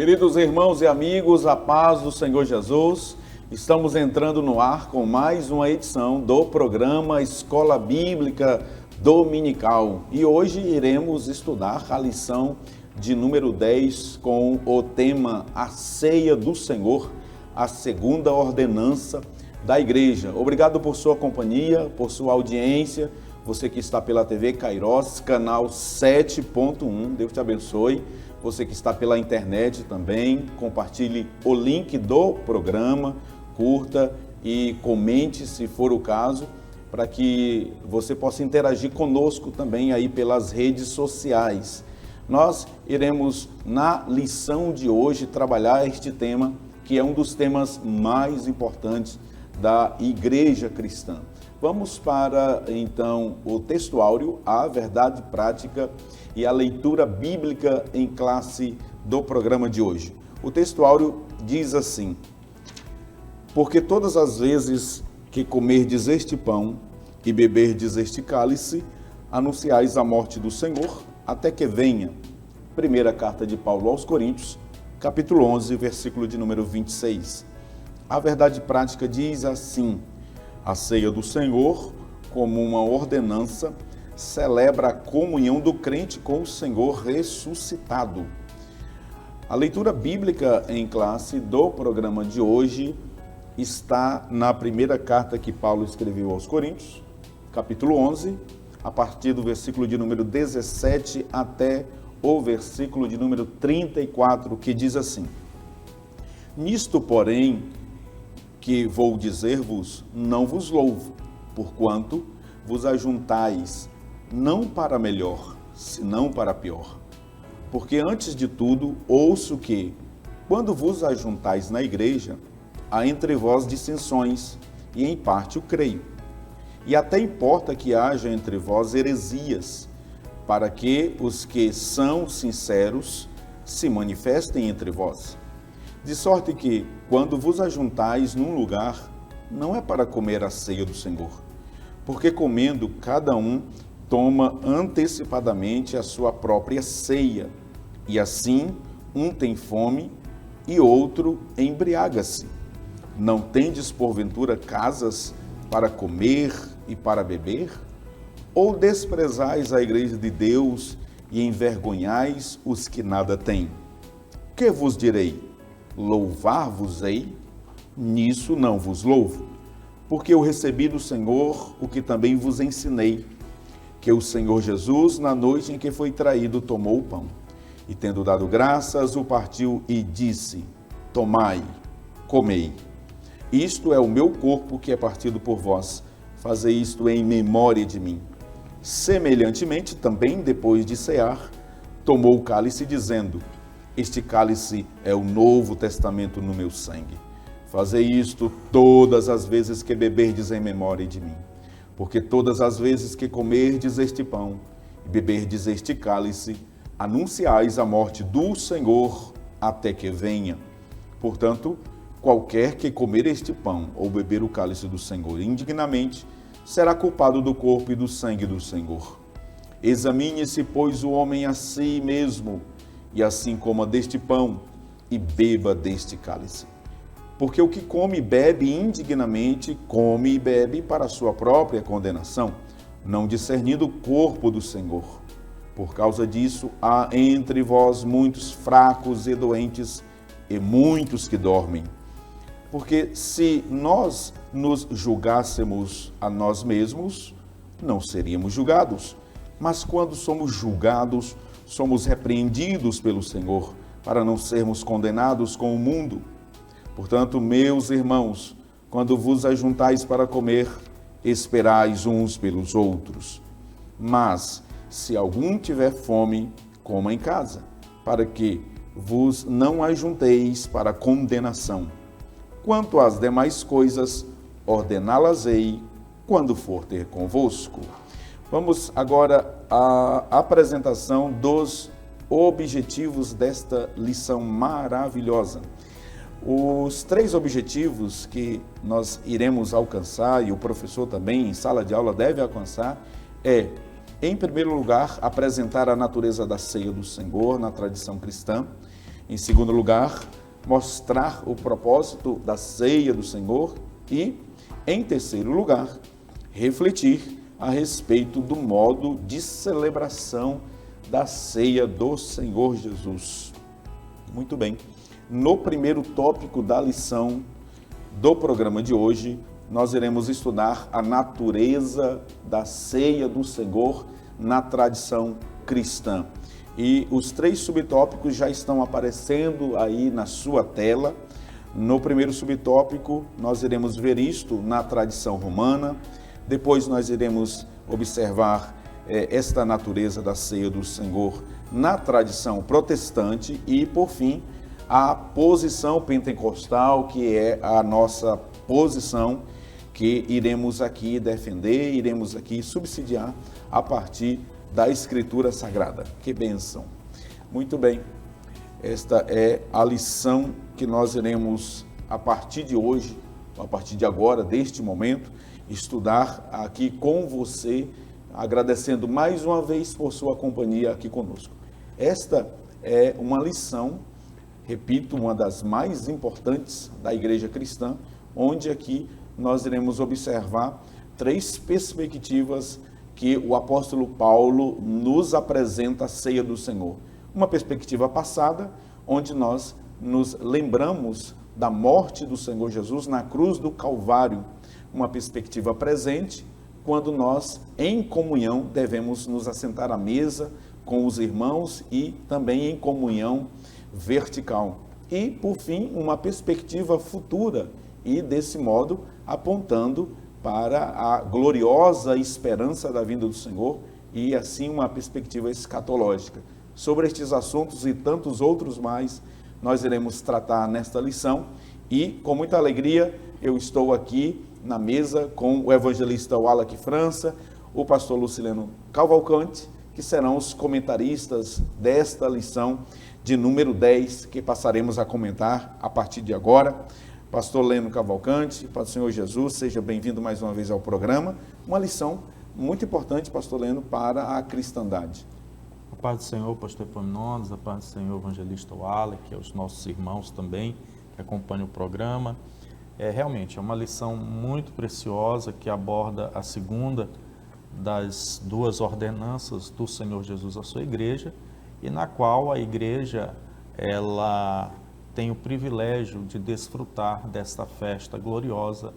Queridos irmãos e amigos, a paz do Senhor Jesus, estamos entrando no ar com mais uma edição do programa Escola Bíblica Dominical. E hoje iremos estudar a lição de número 10 com o tema A Ceia do Senhor, a segunda ordenança da igreja. Obrigado por sua companhia, por sua audiência, você que está pela TV Kairos, canal 7.1, Deus te abençoe. Você que está pela internet também, compartilhe o link do programa, curta e comente se for o caso, para que você possa interagir conosco também aí pelas redes sociais. Nós iremos, na lição de hoje, trabalhar este tema, que é um dos temas mais importantes da igreja cristã. Vamos para, então, o textuário, a verdade prática e a leitura bíblica em classe do programa de hoje. O textuário diz assim: porque todas as vezes que comerdes este pão e beberdes este cálice, anunciais a morte do Senhor, até que venha. Primeira carta de Paulo aos Coríntios, capítulo 11, versículo de número 26. A verdade prática diz assim: a ceia do Senhor, como uma ordenança, celebra a comunhão do crente com o Senhor ressuscitado. A leitura bíblica em classe do programa de hoje está na primeira carta que Paulo escreveu aos Coríntios, capítulo 11, a partir do versículo de número 17 até o versículo de número 34, que diz assim: nisto, porém, que vou dizer-vos, não vos louvo, porquanto vos ajuntais não para melhor, senão para pior. Porque antes de tudo, ouço que, quando vos ajuntais na igreja, há entre vós dissensões, e em parte o creio. E até importa que haja entre vós heresias, para que os que são sinceros se manifestem entre vós. De sorte que, quando vos ajuntais num lugar, não é para comer a ceia do Senhor, porque comendo cada um toma antecipadamente a sua própria ceia, e assim um tem fome e outro embriaga-se. Não tendes porventura casas para comer e para beber? Ou desprezais a igreja de Deus e envergonhais os que nada têm? Que vos direi? Louvar-vos-ei? Nisso não vos louvo, porque eu recebi do Senhor o que também vos ensinei, que o Senhor Jesus, na noite em que foi traído, tomou o pão, e tendo dado graças, o partiu e disse: tomai, comei. Isto é o meu corpo que é partido por vós, fazei isto em memória de mim. Semelhantemente, também depois de cear, tomou o cálice, dizendo: este cálice é o novo testamento no meu sangue. Fazei isto todas as vezes que beberdes em memória de mim. Porque todas as vezes que comerdes este pão e beberdes este cálice, anunciais a morte do Senhor até que venha. Portanto, qualquer que comer este pão ou beber o cálice do Senhor indignamente, será culpado do corpo e do sangue do Senhor. Examine-se, pois, o homem a si mesmo, e assim coma deste pão e beba deste cálice. Porque o que come e bebe indignamente, come e bebe para a sua própria condenação, não discernindo o corpo do Senhor. Por causa disso, há entre vós muitos fracos e doentes, e muitos que dormem. Porque se nós nos julgássemos a nós mesmos, não seríamos julgados. Mas quando somos julgados, somos repreendidos pelo Senhor, para não sermos condenados com o mundo. Portanto, meus irmãos, quando vos ajuntais para comer, esperais uns pelos outros. Mas, se algum tiver fome, coma em casa, para que vos não ajunteis para condenação. Quanto às demais coisas, ordená-las-ei quando for ter convosco. Vamos agora à apresentação dos objetivos desta lição maravilhosa. Os 3 objetivos que nós iremos alcançar, e o professor também em sala de aula deve alcançar, é, em primeiro lugar, apresentar a natureza da ceia do Senhor na tradição cristã. Em segundo lugar, mostrar o propósito da ceia do Senhor e, em terceiro lugar, refletir a respeito do modo de celebração da ceia do Senhor Jesus. Muito bem. No primeiro tópico da lição do programa de hoje, nós iremos estudar a natureza da ceia do Senhor na tradição cristã. E os 3 subtópicos já estão aparecendo aí na sua tela. No primeiro subtópico, nós iremos ver isto na tradição romana. Depois nós iremos observar esta natureza da ceia do Senhor na tradição protestante e, por fim, a posição pentecostal, que é a nossa posição que iremos aqui defender, iremos aqui subsidiar a partir da Escritura Sagrada. Que bênção! Muito bem, esta é a lição que nós iremos, a partir de hoje, a partir de agora, deste momento, estudar aqui com você, agradecendo mais uma vez por sua companhia aqui conosco. Esta é uma lição, repito, uma das mais importantes da Igreja Cristã, onde aqui nós iremos observar 3 perspectivas que o apóstolo Paulo nos apresenta a ceia do Senhor. Uma perspectiva passada, onde nós nos lembramos da morte do Senhor Jesus na cruz do Calvário. Uma perspectiva presente, quando nós, em comunhão, devemos nos assentar à mesa com os irmãos e também em comunhão vertical. E, por fim, uma perspectiva futura e, desse modo, apontando para a gloriosa esperança da vinda do Senhor e, assim, uma perspectiva escatológica. Sobre estes assuntos e tantos outros mais, nós iremos tratar nesta lição e, com muita alegria, eu estou aqui na mesa com o evangelista Wallace França, o pastor Lucileno Cavalcante, que serão os comentaristas desta lição de número 10, que passaremos a comentar a partir de agora. Pastor Leno Cavalcante, Pai do Senhor Jesus, seja bem-vindo mais uma vez ao programa. Uma lição muito importante, pastor Leno, para a cristandade. A paz do Senhor, pastor Epaminondas, a paz do Senhor, evangelista Wallace, aos nossos irmãos também que acompanham o programa. Realmente é uma lição muito preciosa que aborda a segunda das 2 ordenanças do Senhor Jesus à sua igreja e na qual a igreja, ela tem o privilégio de desfrutar desta festa gloriosa,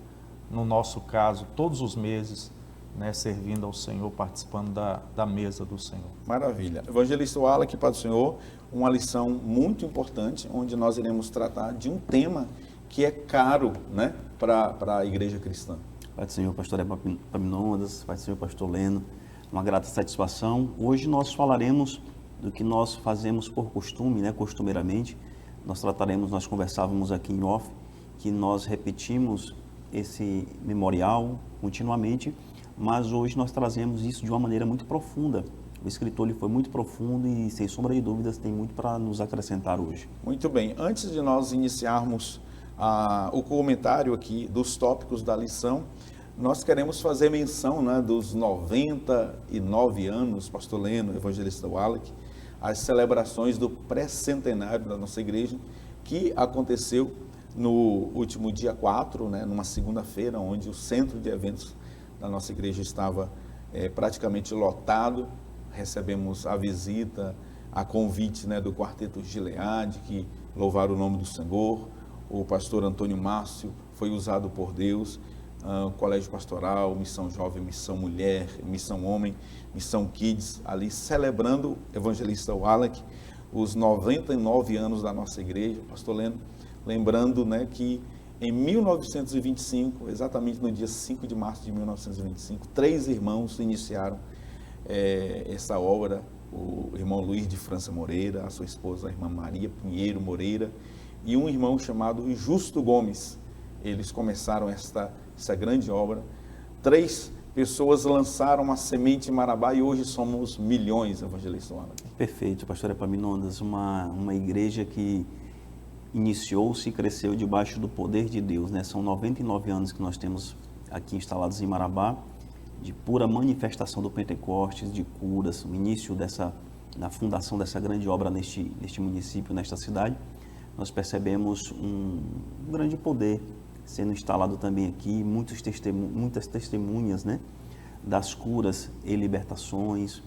no nosso caso, todos os meses, né, servindo ao Senhor, participando da mesa do Senhor. Maravilha. Evangelista Wallace, Pai do Senhor, uma lição muito importante, onde nós iremos tratar de um tema que é caro, né, para a igreja cristã. Pai do Senhor, pastor Epaminondas, Pai do Senhor, pastor Leno, uma grata satisfação. Hoje nós falaremos do que nós fazemos por costume, né, costumeiramente. Nós conversávamos aqui em off, que nós repetimos esse memorial continuamente, mas hoje nós trazemos isso de uma maneira muito profunda. O escritor ele foi muito profundo e, sem sombra de dúvidas, tem muito para nos acrescentar hoje. Muito bem. Antes de nós iniciarmos o comentário aqui dos tópicos da lição, nós queremos fazer menção, né, dos 99 anos, pastor Leno, evangelista Wallace, as celebrações do pré-centenário da nossa igreja, que aconteceu no último dia 4, né, numa segunda-feira, onde o centro de eventos da nossa igreja estava praticamente lotado. Recebemos a visita, a convite, né, do Quarteto Gileade, que louvaram o nome do Senhor. O pastor Antônio Márcio foi usado por Deus, Colégio Pastoral, Missão Jovem, Missão Mulher, Missão Homem, Missão Kids, ali celebrando evangelista Wallace, os 99 anos da nossa igreja, pastor Leno, lembrando, né, que em 1925, exatamente no dia 5 de março de 1925, 3 irmãos iniciaram essa obra, o irmão Luiz de França Moreira, a sua esposa, a irmã Maria Pinheiro Moreira, e um irmão chamado Justo Gomes. Eles começaram essa grande obra. 3 pessoas lançaram a semente em Marabá e hoje somos milhões, evangelista Wallace. Perfeito, pastor Epaminondas, uma igreja que iniciou-se e cresceu debaixo do poder de Deus, né? São 99 anos que nós temos aqui instalados em Marabá, de pura manifestação do Pentecostes, de curas, o início dessa na fundação dessa grande obra neste município, nesta cidade, nós percebemos um grande poder sendo instalado também aqui, muitas testemunhas, né, das curas e libertações,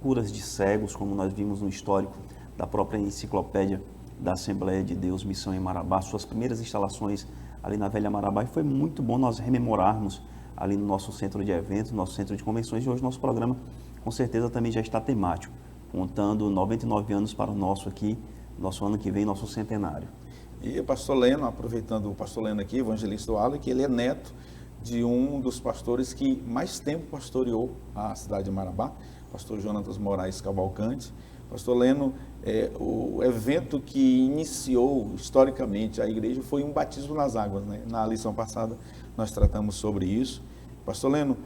curas de cegos, como nós vimos no histórico da própria enciclopédia da Assembleia de Deus, Missão em Marabá, suas primeiras instalações ali na Velha Marabá, e foi muito bom nós rememorarmos ali no nosso centro de eventos, nosso centro de convenções, e hoje nosso programa com certeza também já está temático, contando 99 anos para o nosso ano que vem, nosso centenário. E o pastor Leno, aproveitando o pastor Leno aqui, evangelista Wallace, que ele é neto de um dos pastores que mais tempo pastoreou a cidade de Marabá, pastor Jonatas Moraes Cavalcante. Pastor Leno, o evento que iniciou historicamente a igreja foi um batismo nas águas, né? Na lição passada nós tratamos sobre isso. Pastor Leno,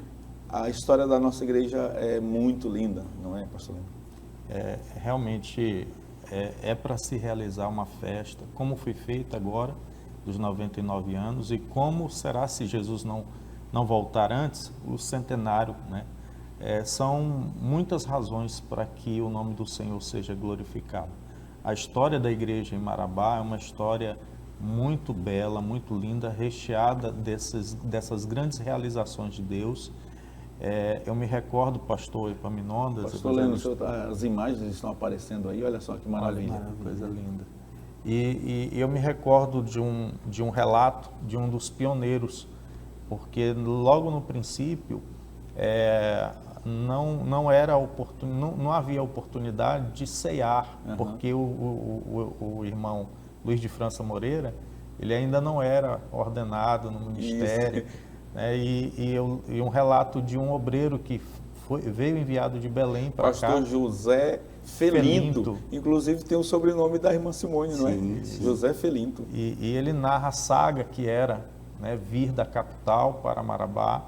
a história da nossa igreja é muito linda, não é, pastor Leno? Realmente é para se realizar uma festa, como foi feita agora, dos 99 anos, e como será se Jesus não voltar antes, o centenário, né? São muitas razões para que o nome do Senhor seja glorificado. A história da igreja em Marabá é uma história muito bela, muito linda, recheada dessas grandes realizações de Deus. Eu me recordo, pastor Epaminondas... Pastor Leno, as imagens estão aparecendo aí, olha só que maravilha. Olha, coisa linda. E eu me recordo de um relato de um dos pioneiros, porque logo no princípio não havia oportunidade de ceiar, porque o irmão Luiz de França Moreira, ele ainda não era ordenado no ministério, né? E um relato de um obreiro que veio enviado de Belém para cá. Pastor José Felinto, inclusive tem o sobrenome da irmã Simone, não é? Sim. José Felinto. E ele narra a saga que era, né, vir da capital para Marabá,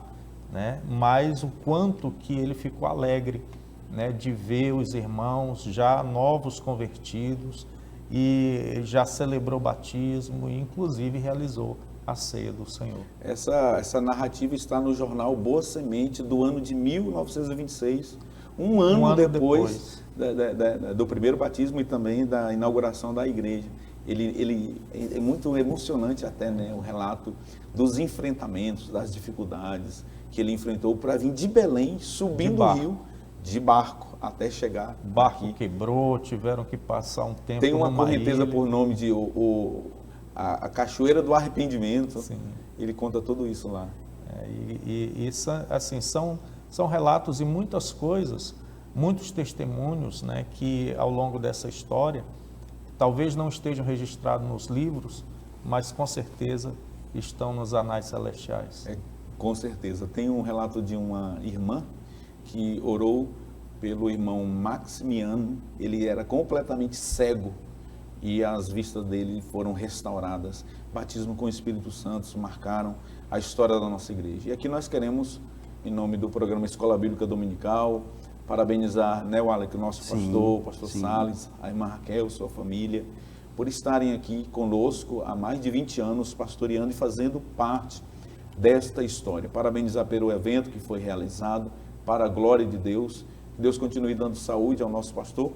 né, mas o quanto que ele ficou alegre, né, de ver os irmãos já novos convertidos, e já celebrou o batismo e inclusive realizou a ceia do Senhor. Essa narrativa está no jornal Boa Semente do ano de 1926, um ano depois do primeiro batismo e também da inauguração da igreja. Ele é muito emocionante até, né, o relato dos enfrentamentos, das dificuldades que ele enfrentou para vir de Belém, subindo o rio, de barco, até chegar O barco aqui. Quebrou, tiveram que passar um tempo Tem uma correnteza ilha. por nome de a Cachoeira do Arrependimento. Sim. Ele conta tudo isso lá. Isso, assim, são relatos e muitas coisas, muitos testemunhos, né, que ao longo dessa história talvez não estejam registrados nos livros, mas com certeza estão nos anais celestiais. Com certeza. Tem um relato de uma irmã que orou pelo irmão Maximiano. Ele era completamente cego e as vistas dele foram restauradas. Batismo com o Espírito Santo marcaram a história da nossa igreja. E aqui nós queremos, em nome do programa Escola Bíblica Dominical, parabenizar, né, Wallace, o nosso pastor, o pastor Salles, a irmã Raquel, sua família, por estarem aqui conosco há mais de 20 anos, pastoreando e fazendo parte desta história. Parabenizar pelo evento que foi realizado, para a glória de Deus. Que Deus continue dando saúde ao nosso pastor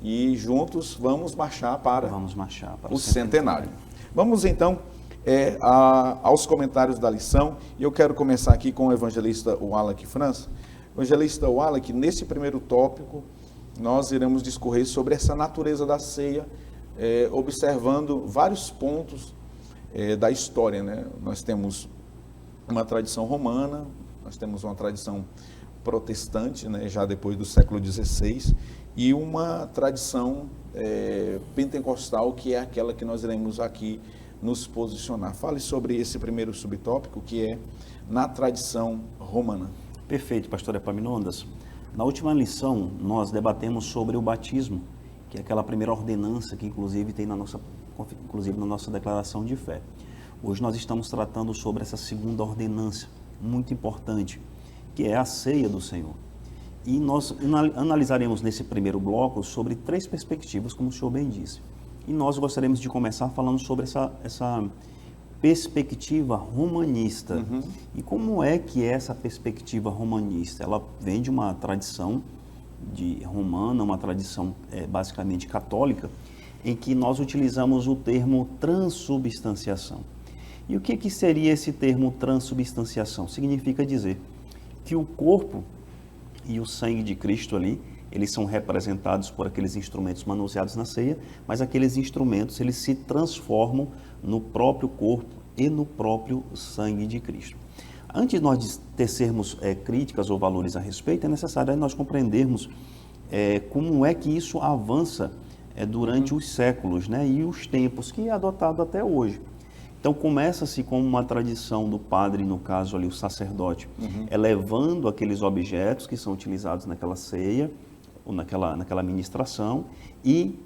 e juntos vamos marchar para o centenário. Vamos então aos comentários da lição, e eu quero começar aqui com o evangelista Wallace França. Evangelista Wallace, nesse primeiro tópico, nós iremos discorrer sobre essa natureza da ceia, observando vários pontos da história, né? Nós temos uma tradição romana, nós temos uma tradição protestante, né, já depois do século XVI, e uma tradição pentecostal, que é aquela que nós iremos aqui nos posicionar. Fale sobre esse primeiro subtópico, que é na tradição romana. Perfeito, pastor Epaminondas. Na última lição, nós debatemos sobre o batismo, que é aquela primeira ordenança que inclusive tem na nossa declaração de fé. Hoje nós estamos tratando sobre essa segunda ordenança, muito importante, que é a ceia do Senhor. E nós analisaremos nesse primeiro bloco sobre 3 perspectivas, como o senhor bem disse. E nós gostaríamos de começar falando sobre essa perspectiva romanista. E como é que é essa perspectiva romanista? Ela vem de uma tradição romana, uma tradição basicamente católica, em que nós utilizamos o termo transubstanciação. E o que seria esse termo transubstanciação? Significa dizer que o corpo e o sangue de Cristo ali, eles são representados por aqueles instrumentos manuseados na ceia, mas aqueles instrumentos, eles se transformam no próprio corpo e no próprio sangue de Cristo. Antes de nós tecermos críticas ou valores a respeito, é necessário nós compreendermos como é que isso avança durante os séculos, né, e os tempos, que é adotado até hoje. Então, começa-se com uma tradição do padre, no caso ali o sacerdote, elevando aqueles objetos que são utilizados naquela ceia, ou naquela ministração, e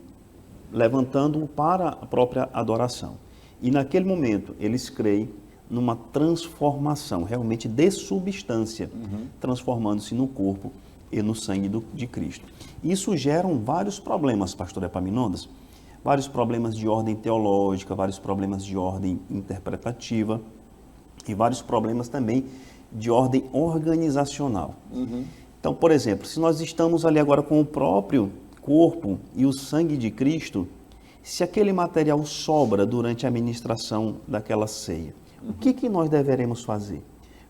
levantando-o para a própria adoração. E naquele momento, eles creem numa transformação, realmente de substância, transformando-se no corpo e no sangue de Cristo. Isso gera vários problemas, pastor Epaminondas, vários problemas de ordem teológica, vários problemas de ordem interpretativa e vários problemas também de ordem organizacional. Então, por exemplo, se nós estamos ali agora com o próprio corpo e o sangue de Cristo, se aquele material sobra durante a ministração daquela ceia, o que nós deveremos fazer?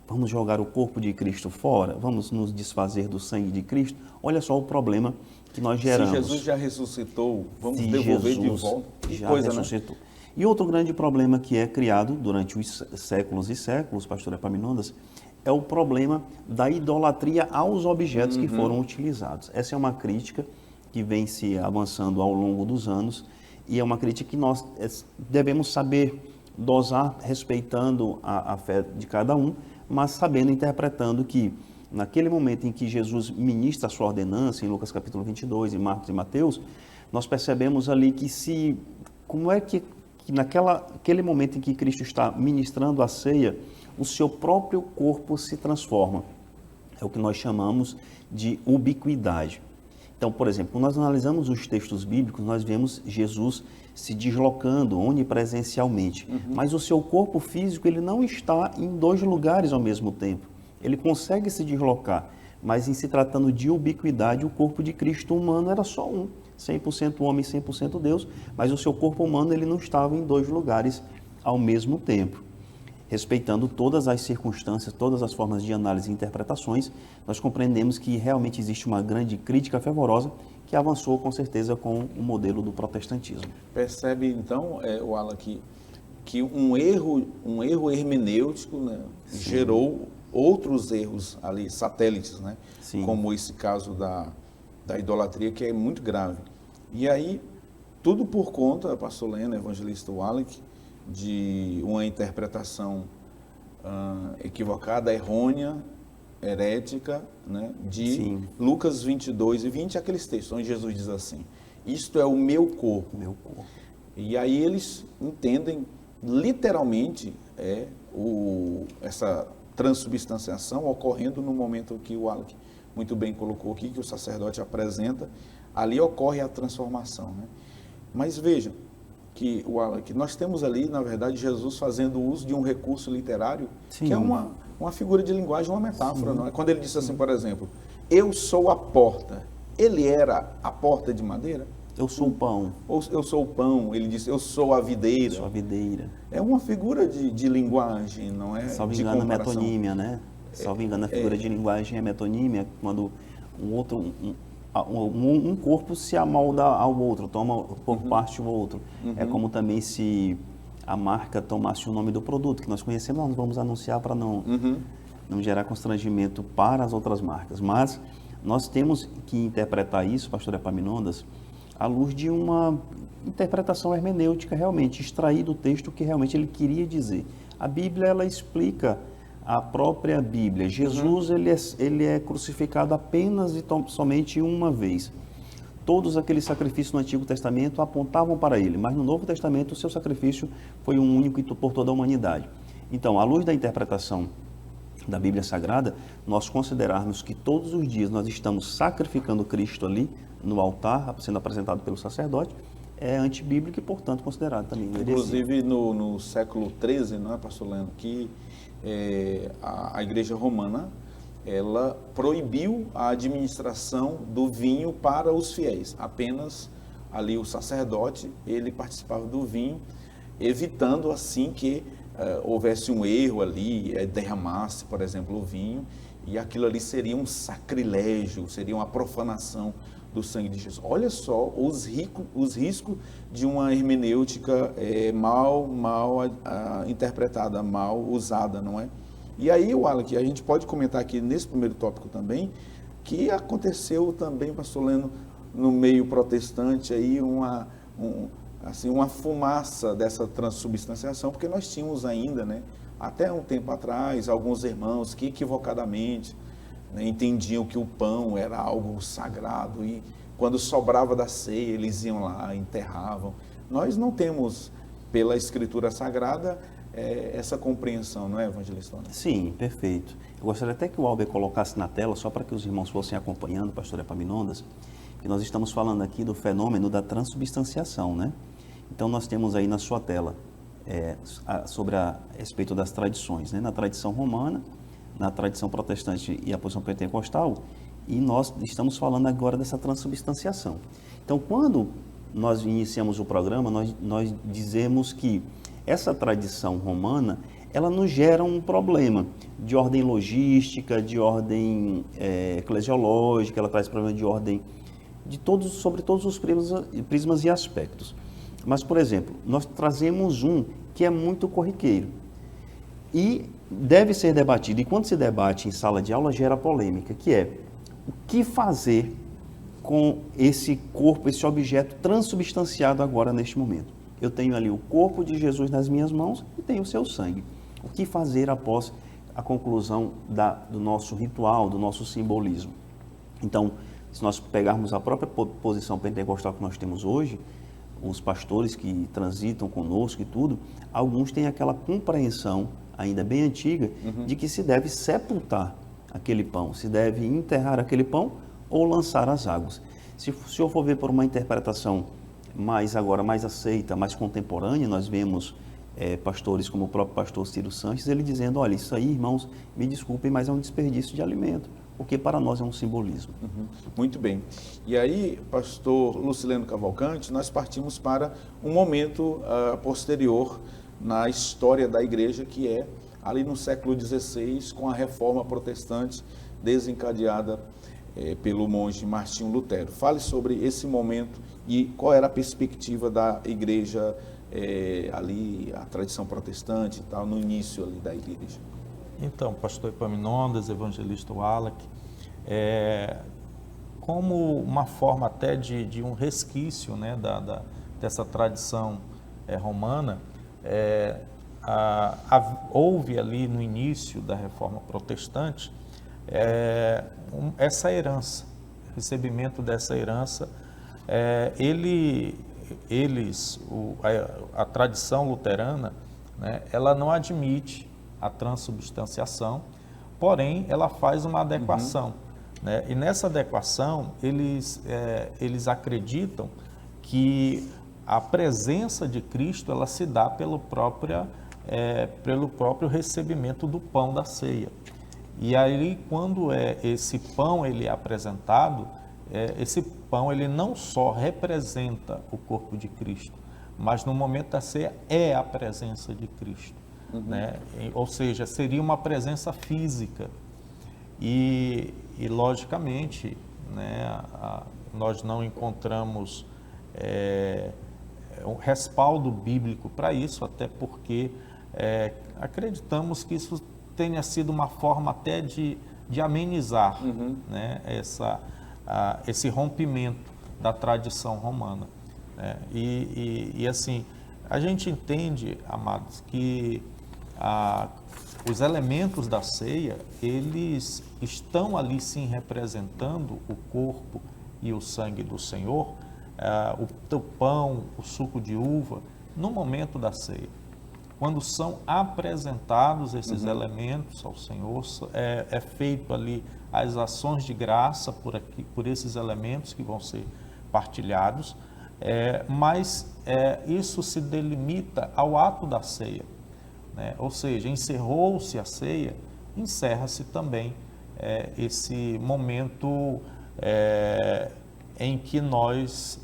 Vamos jogar o corpo de Cristo fora? Vamos nos desfazer do sangue de Cristo? Olha só o problema que nós geramos. Se Jesus já ressuscitou, vamos devolver de volta. Que já coisa, ressuscitou. Né? E outro grande problema que é criado durante os séculos e séculos, pastor Epaminondas, é o problema da idolatria aos objetos que foram utilizados. Essa é uma crítica que vem se avançando ao longo dos anos e é uma crítica que nós devemos saber dosar, respeitando a fé de cada um, mas sabendo, interpretando que naquele momento em que Jesus ministra a sua ordenança, em Lucas capítulo 22, em Marcos e Mateus, nós percebemos ali que como é que naquele momento em que Cristo está ministrando a ceia, o seu próprio corpo se transforma. É o que nós chamamos de ubiquidade. Então, por exemplo, quando nós analisamos os textos bíblicos, nós vemos Jesus se deslocando onipresencialmente, mas o seu corpo físico ele não está em dois lugares ao mesmo tempo. Ele consegue se deslocar, mas em se tratando de ubiquidade, o corpo de Cristo humano era só um, 100% homem, 100% Deus, mas o seu corpo humano ele não estava em dois lugares ao mesmo tempo. Respeitando todas as circunstâncias, todas as formas de análise e interpretações, nós compreendemos que realmente existe uma grande crítica fervorosa que avançou com certeza com o modelo do protestantismo. Percebe então, Wala, que um erro hermenêutico, né, gerou outros erros ali, satélites, né? Como esse caso da idolatria, que é muito grave. E aí, tudo por conta, pastor Leno, evangelista Wallach, de uma interpretação equivocada, errônea, herética, né, de Lucas 22 e 20, aqueles textos onde Jesus diz assim: isto é o meu corpo. Meu corpo. E aí eles entendem literalmente essa transubstanciação ocorrendo no momento que o Wallach muito bem colocou aqui, que o sacerdote apresenta, ali ocorre a transformação, né? Mas vejam que nós temos ali, na verdade, Jesus fazendo uso de um recurso literário, que é uma figura de linguagem, uma metáfora, não é? Quando ele disse assim, por exemplo, eu sou a porta, ele era a porta de madeira? Eu sou o pão. Ou eu sou o pão, ele disse, eu sou a videira. Eu sou a videira. É uma figura de linguagem, não é? Salvo engano, a metonímia, né? Salvo engano, a figura de linguagem é metonímia, quando um corpo se amolda ao outro, toma por parte o outro. É como também se a marca tomasse o nome do produto que nós conhecemos, nós vamos anunciar para não gerar constrangimento para as outras marcas. Mas nós temos que interpretar isso, pastor Epaminondas, à luz de uma interpretação hermenêutica realmente, extrair do texto o que realmente ele queria dizer. A Bíblia, ela explica a própria Bíblia. Jesus, ele é crucificado apenas e somente uma vez. Todos aqueles sacrifícios no Antigo Testamento apontavam para ele, mas no Novo Testamento o seu sacrifício foi um único e por toda a humanidade. Então, à luz da interpretação da Bíblia Sagrada, nós considerarmos que todos os dias nós estamos sacrificando Cristo ali no altar, sendo apresentado pelo sacerdote, é antibíblico e, portanto, considerado também. Inclusive, no século XIII, não é, pastor Leno, que a Igreja Romana ela proibiu a administração do vinho para os fiéis. Apenas ali o sacerdote, ele participava do vinho, evitando assim que houvesse um erro ali, derramasse, por exemplo, o vinho, e aquilo ali seria um sacrilégio, seria uma profanação do sangue de Jesus. Olha só os riscos de uma hermenêutica mal interpretada, mal usada, não é? E aí, Wallace, a gente pode comentar aqui nesse primeiro tópico também, que aconteceu também, pastor Leno, no meio protestante, aí uma fumaça dessa transubstanciação, porque nós tínhamos ainda, né, até um tempo atrás, alguns irmãos que equivocadamente, né, entendiam que o pão era algo sagrado e quando sobrava da ceia eles iam lá, enterravam. Nós não temos, pela Escritura Sagrada, essa compreensão, não é, evangelista? Sim, perfeito. Eu gostaria até que o Albert colocasse na tela, só para que os irmãos fossem acompanhando, pastor Epaminondas, que nós estamos falando aqui do fenômeno da transubstanciação, né? Então nós temos aí na sua tela a respeito das tradições, né? Na tradição romana, na tradição protestante e a posição pentecostal, e nós estamos falando agora dessa transubstanciação. Então, quando nós iniciamos o programa, nós dizemos que essa tradição romana, ela nos gera um problema de ordem logística, de ordem eclesiológica, ela traz problema de ordem sobre todos os prismas e aspectos. Mas, por exemplo, nós trazemos um que é muito corriqueiro e deve ser debatido, e quando se debate em sala de aula gera polêmica, que é o que fazer com esse corpo, esse objeto transubstanciado agora neste momento. Eu tenho ali o corpo de Jesus nas minhas mãos e tenho o seu sangue. O que fazer após a conclusão do nosso ritual, do nosso simbolismo? Então, se nós pegarmos a própria posição pentecostal que nós temos hoje, os pastores que transitam conosco e tudo, alguns têm aquela compreensão, ainda bem antiga, de que se deve sepultar aquele pão, se deve enterrar aquele pão ou lançar as águas. Se eu for ver por uma interpretação mais aceita, mais contemporânea, nós vemos pastores como o próprio pastor Ciro Sanches, ele dizendo, olha, isso aí, irmãos, me desculpem, mas é um desperdício de alimento, porque para nós é um simbolismo. Muito bem. E aí, pastor Lucileno Cavalcante, nós partimos para um momento posterior na história da igreja, que é ali no século XVI, com a reforma protestante desencadeada pelo monge Martinho Lutero. Fale sobre esse momento e qual era a perspectiva da igreja ali, a tradição protestante e tal, no início ali da igreja. Então, pastor Epaminondas, evangelista Wallace, como uma forma até de um resquício, né, dessa tradição romana, houve ali no início da reforma protestante essa herança, recebimento dessa herança. A tradição luterana, né, ela não admite a transubstanciação, porém ela faz uma adequação, né? E nessa adequação eles acreditam que a presença de Cristo ela se dá pelo próprio recebimento do pão da ceia. E aí, quando esse pão ele é apresentado, esse pão ele não só representa o corpo de Cristo, mas no momento da ceia é a presença de Cristo, né? Ou seja, seria uma presença física. E logicamente, né, nós não encontramos um respaldo bíblico para isso, até porque acreditamos que isso tenha sido uma forma até de amenizar, né, esse rompimento da tradição romana, né? E assim, a gente entende, amados, que os elementos da ceia, eles estão ali sim representando o corpo e o sangue do Senhor, o pão, o suco de uva, no momento da ceia. Quando são apresentados esses elementos ao Senhor, é feito ali as ações de graça por esses elementos que vão ser partilhados, mas isso se delimita ao ato da ceia, né? Ou seja, encerrou-se a ceia, encerra-se também esse momento em que nós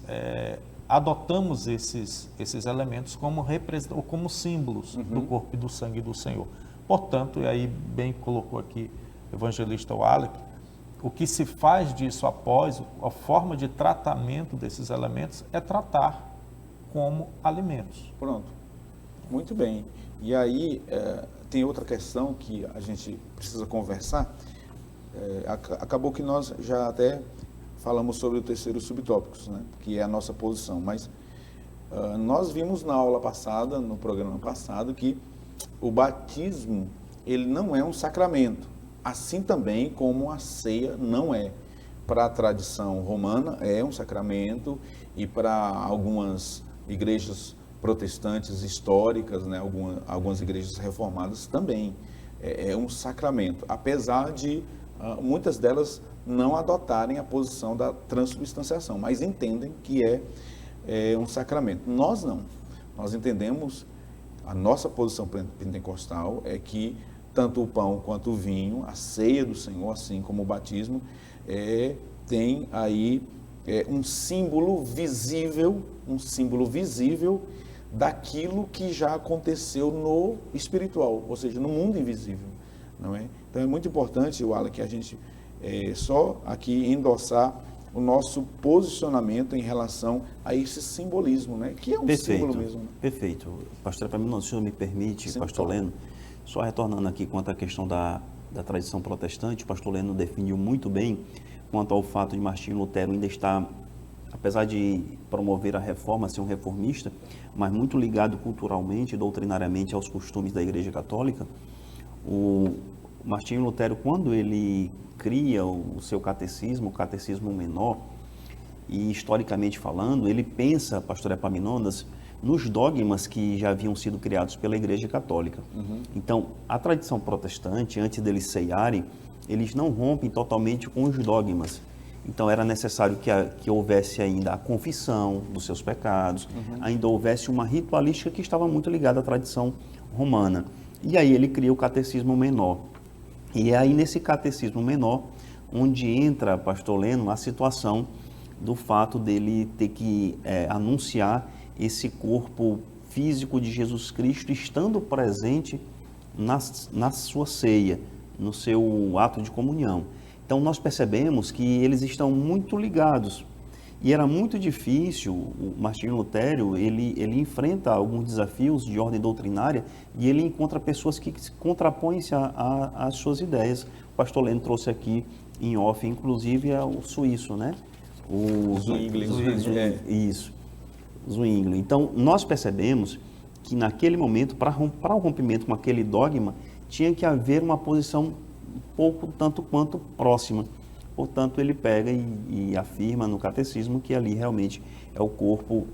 adotamos esses elementos como símbolos do corpo e do sangue do Senhor. Portanto, e aí bem colocou aqui o evangelista Wallace, o que se faz disso após, a forma de tratamento desses elementos é tratar como alimentos. Pronto, muito bem. E aí tem outra questão que a gente precisa conversar. Acabou que nós já até falamos sobre o terceiro subtópico, né, que é a nossa posição, mas nós vimos na aula passada, no programa passado, que o batismo ele não é um sacramento, assim também como a ceia não é. Para a tradição romana é um sacramento e para algumas igrejas protestantes históricas, né, algumas igrejas reformadas também é um sacramento, apesar de muitas delas não adotarem a posição da transubstanciação, mas entendem que é um sacramento. Nós não. Nós entendemos, a nossa posição pentecostal é que tanto o pão quanto o vinho, a ceia do Senhor, assim como o batismo, tem aí um símbolo visível daquilo que já aconteceu no espiritual, ou seja, no mundo invisível, não é? Então é muito importante, Wallace, que a gente só aqui endossar o nosso posicionamento em relação a esse simbolismo, né? Que é um símbolo mesmo. Né? Perfeito. Pastor Epaminondas, se o senhor me permite, sim, pastor Leno, só retornando aqui quanto à questão da tradição protestante, o pastor Leno definiu muito bem quanto ao fato de Martinho Lutero ainda estar, apesar de promover a reforma, ser um reformista, mas muito ligado culturalmente, doutrinariamente aos costumes da Igreja Católica. O Martinho Lutero, quando ele cria o seu catecismo, o catecismo menor, e historicamente falando, ele pensa, pastor Epaminondas, nos dogmas que já haviam sido criados pela Igreja Católica. Então, a tradição protestante, antes deles ceiarem, eles não rompem totalmente com os dogmas. Então, era necessário que houvesse ainda a confissão dos seus pecados, ainda houvesse uma ritualística que estava muito ligada à tradição romana. E aí ele cria o catecismo menor. E é aí nesse catecismo menor onde entra, pastor Leno, a situação do fato dele ter que anunciar esse corpo físico de Jesus Cristo estando presente na sua ceia, no seu ato de comunhão. Então nós percebemos que eles estão muito ligados. E era muito difícil, o Martinho Lutero, ele enfrenta alguns desafios de ordem doutrinária e ele encontra pessoas que contrapõem-se às suas ideias. O pastor Leno trouxe aqui em off, inclusive, o suíço, né? O Zwingli. Isso, Zwingli. Então, nós percebemos que naquele momento, para o rompimento com aquele dogma, tinha que haver uma posição um pouco, tanto quanto próxima. Portanto, ele pega e afirma no catecismo que ali realmente é o corpo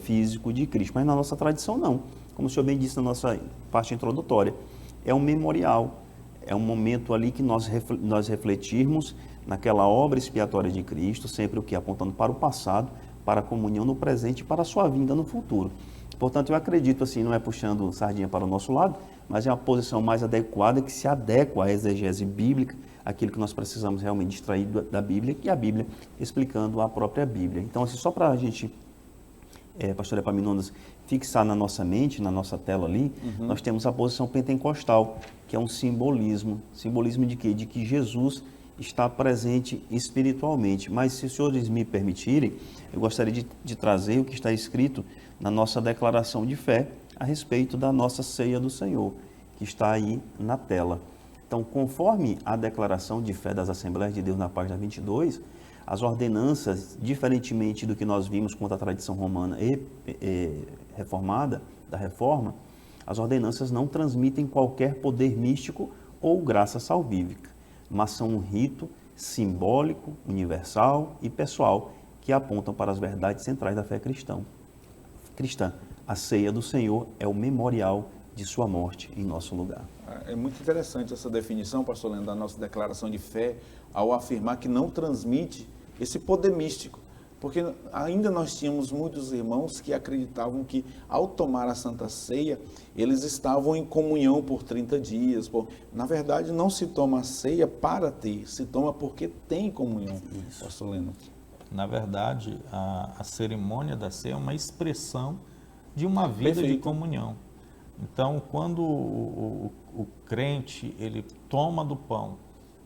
físico de Cristo. Mas na nossa tradição não. Como o senhor bem disse na nossa parte introdutória, é um memorial, é um momento ali que nós refletirmos naquela obra expiatória de Cristo, sempre o que? Apontando para o passado, para a comunhão no presente e para a sua vinda no futuro. Portanto, eu acredito assim, não é puxando sardinha para o nosso lado, mas é uma posição mais adequada que se adequa à exegese bíblica, aquilo que nós precisamos realmente extrair da Bíblia, e a Bíblia explicando a própria Bíblia. Então, assim, só para a gente, pastor Epaminondas, fixar na nossa mente, na nossa tela ali, nós temos a posição pentecostal, que é um simbolismo. Simbolismo de quê? De que Jesus está presente espiritualmente. Mas, se os senhores me permitirem, eu gostaria de trazer o que está escrito na nossa declaração de fé a respeito da nossa ceia do Senhor, que está aí na tela. Então, conforme a declaração de fé das Assembleias de Deus na página 22, as ordenanças, diferentemente do que nós vimos quanto à tradição romana e reformada, da reforma, as ordenanças não transmitem qualquer poder místico ou graça salvífica, mas são um rito simbólico, universal e pessoal que apontam para as verdades centrais da fé cristã. A ceia do Senhor é o memorial de sua morte em nosso lugar. É muito interessante essa definição, pastor Leandro, da nossa declaração de fé, ao afirmar que não transmite esse poder místico. Porque ainda nós tínhamos muitos irmãos que acreditavam que ao tomar a Santa Ceia, eles estavam em comunhão por 30 dias. Na verdade, não se toma a ceia para ter, se toma porque tem comunhão, pastor Leno. Na verdade, a cerimônia da ceia é uma expressão de uma vida de comunhão. Então, quando o crente ele toma do pão,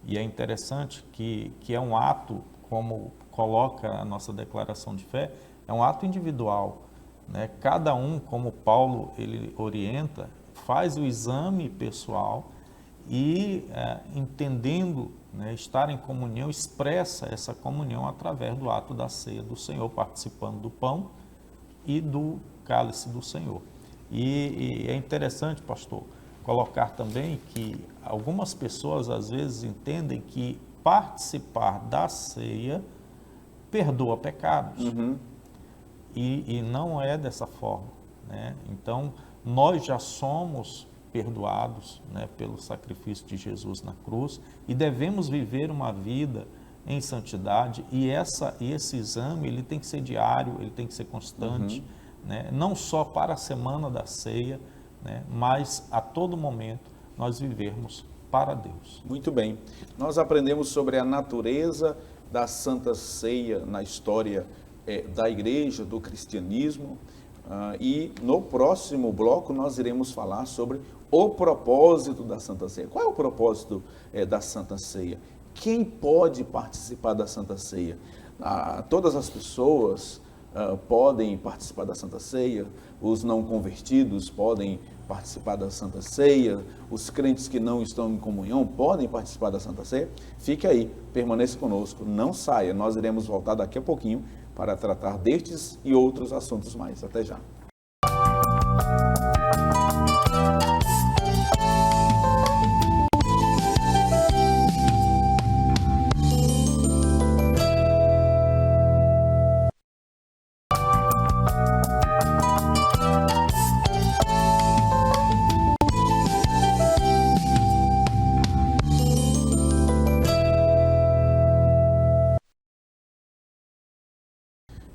e é interessante que é um ato, como coloca a nossa declaração de fé, é um ato individual, né? Cada um, como Paulo ele orienta, faz o exame pessoal e, entendendo, né, estar em comunhão, expressa essa comunhão através do ato da ceia do Senhor, participando do pão e do cálice do Senhor. E é interessante, pastor, colocar também que algumas pessoas às vezes entendem que participar da ceia perdoa pecados. E não é dessa forma, né? Então, nós já somos perdoados, né, pelo sacrifício de Jesus na cruz e devemos viver uma vida em santidade, e esse exame ele tem que ser diário, ele tem que ser constante, né? Não só para a semana da ceia, né, mas a todo momento nós vivermos para Deus. Muito bem. Nós aprendemos sobre a natureza da Santa Ceia na história da igreja, do cristianismo, e no próximo bloco nós iremos falar sobre o propósito da Santa Ceia. Qual é o propósito da Santa Ceia? Quem pode participar da Santa Ceia? Todas as pessoas podem participar da Santa Ceia, os não convertidos podem participar da Santa Ceia, os crentes que não estão em comunhão podem participar da Santa Ceia. Fique aí, permaneça conosco, não saia, nós iremos voltar daqui a pouquinho para tratar destes e outros assuntos mais. Até já.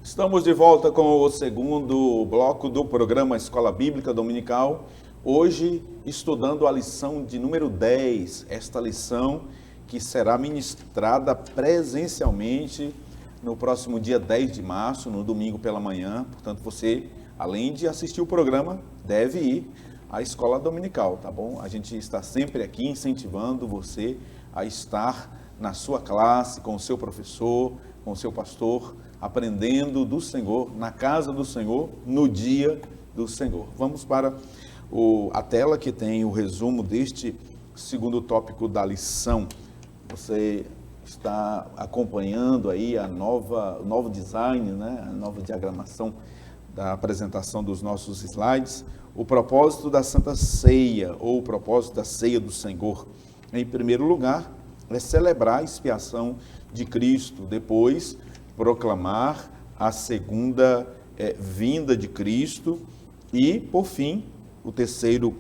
Estamos de volta com o segundo bloco do programa Escola Bíblica Dominical, hoje estudando a lição de número 10, esta lição que será ministrada presencialmente no próximo dia 10 de março, no domingo pela manhã. Portanto, você, além de assistir o programa, deve ir à Escola Dominical, tá bom? A gente está sempre aqui incentivando você a estar na sua classe, com o seu professor, com o seu pastor, aprendendo do Senhor, na casa do Senhor, no dia do Senhor. Vamos para a tela que tem o resumo deste segundo tópico da lição. Você está acompanhando aí o novo design, né? A nova diagramação da apresentação dos nossos slides. O propósito da Santa Ceia, ou o propósito da Ceia do Senhor. Em primeiro lugar, é celebrar a expiação de Cristo, depois proclamar a segunda vinda de Cristo e, por fim, o terceiro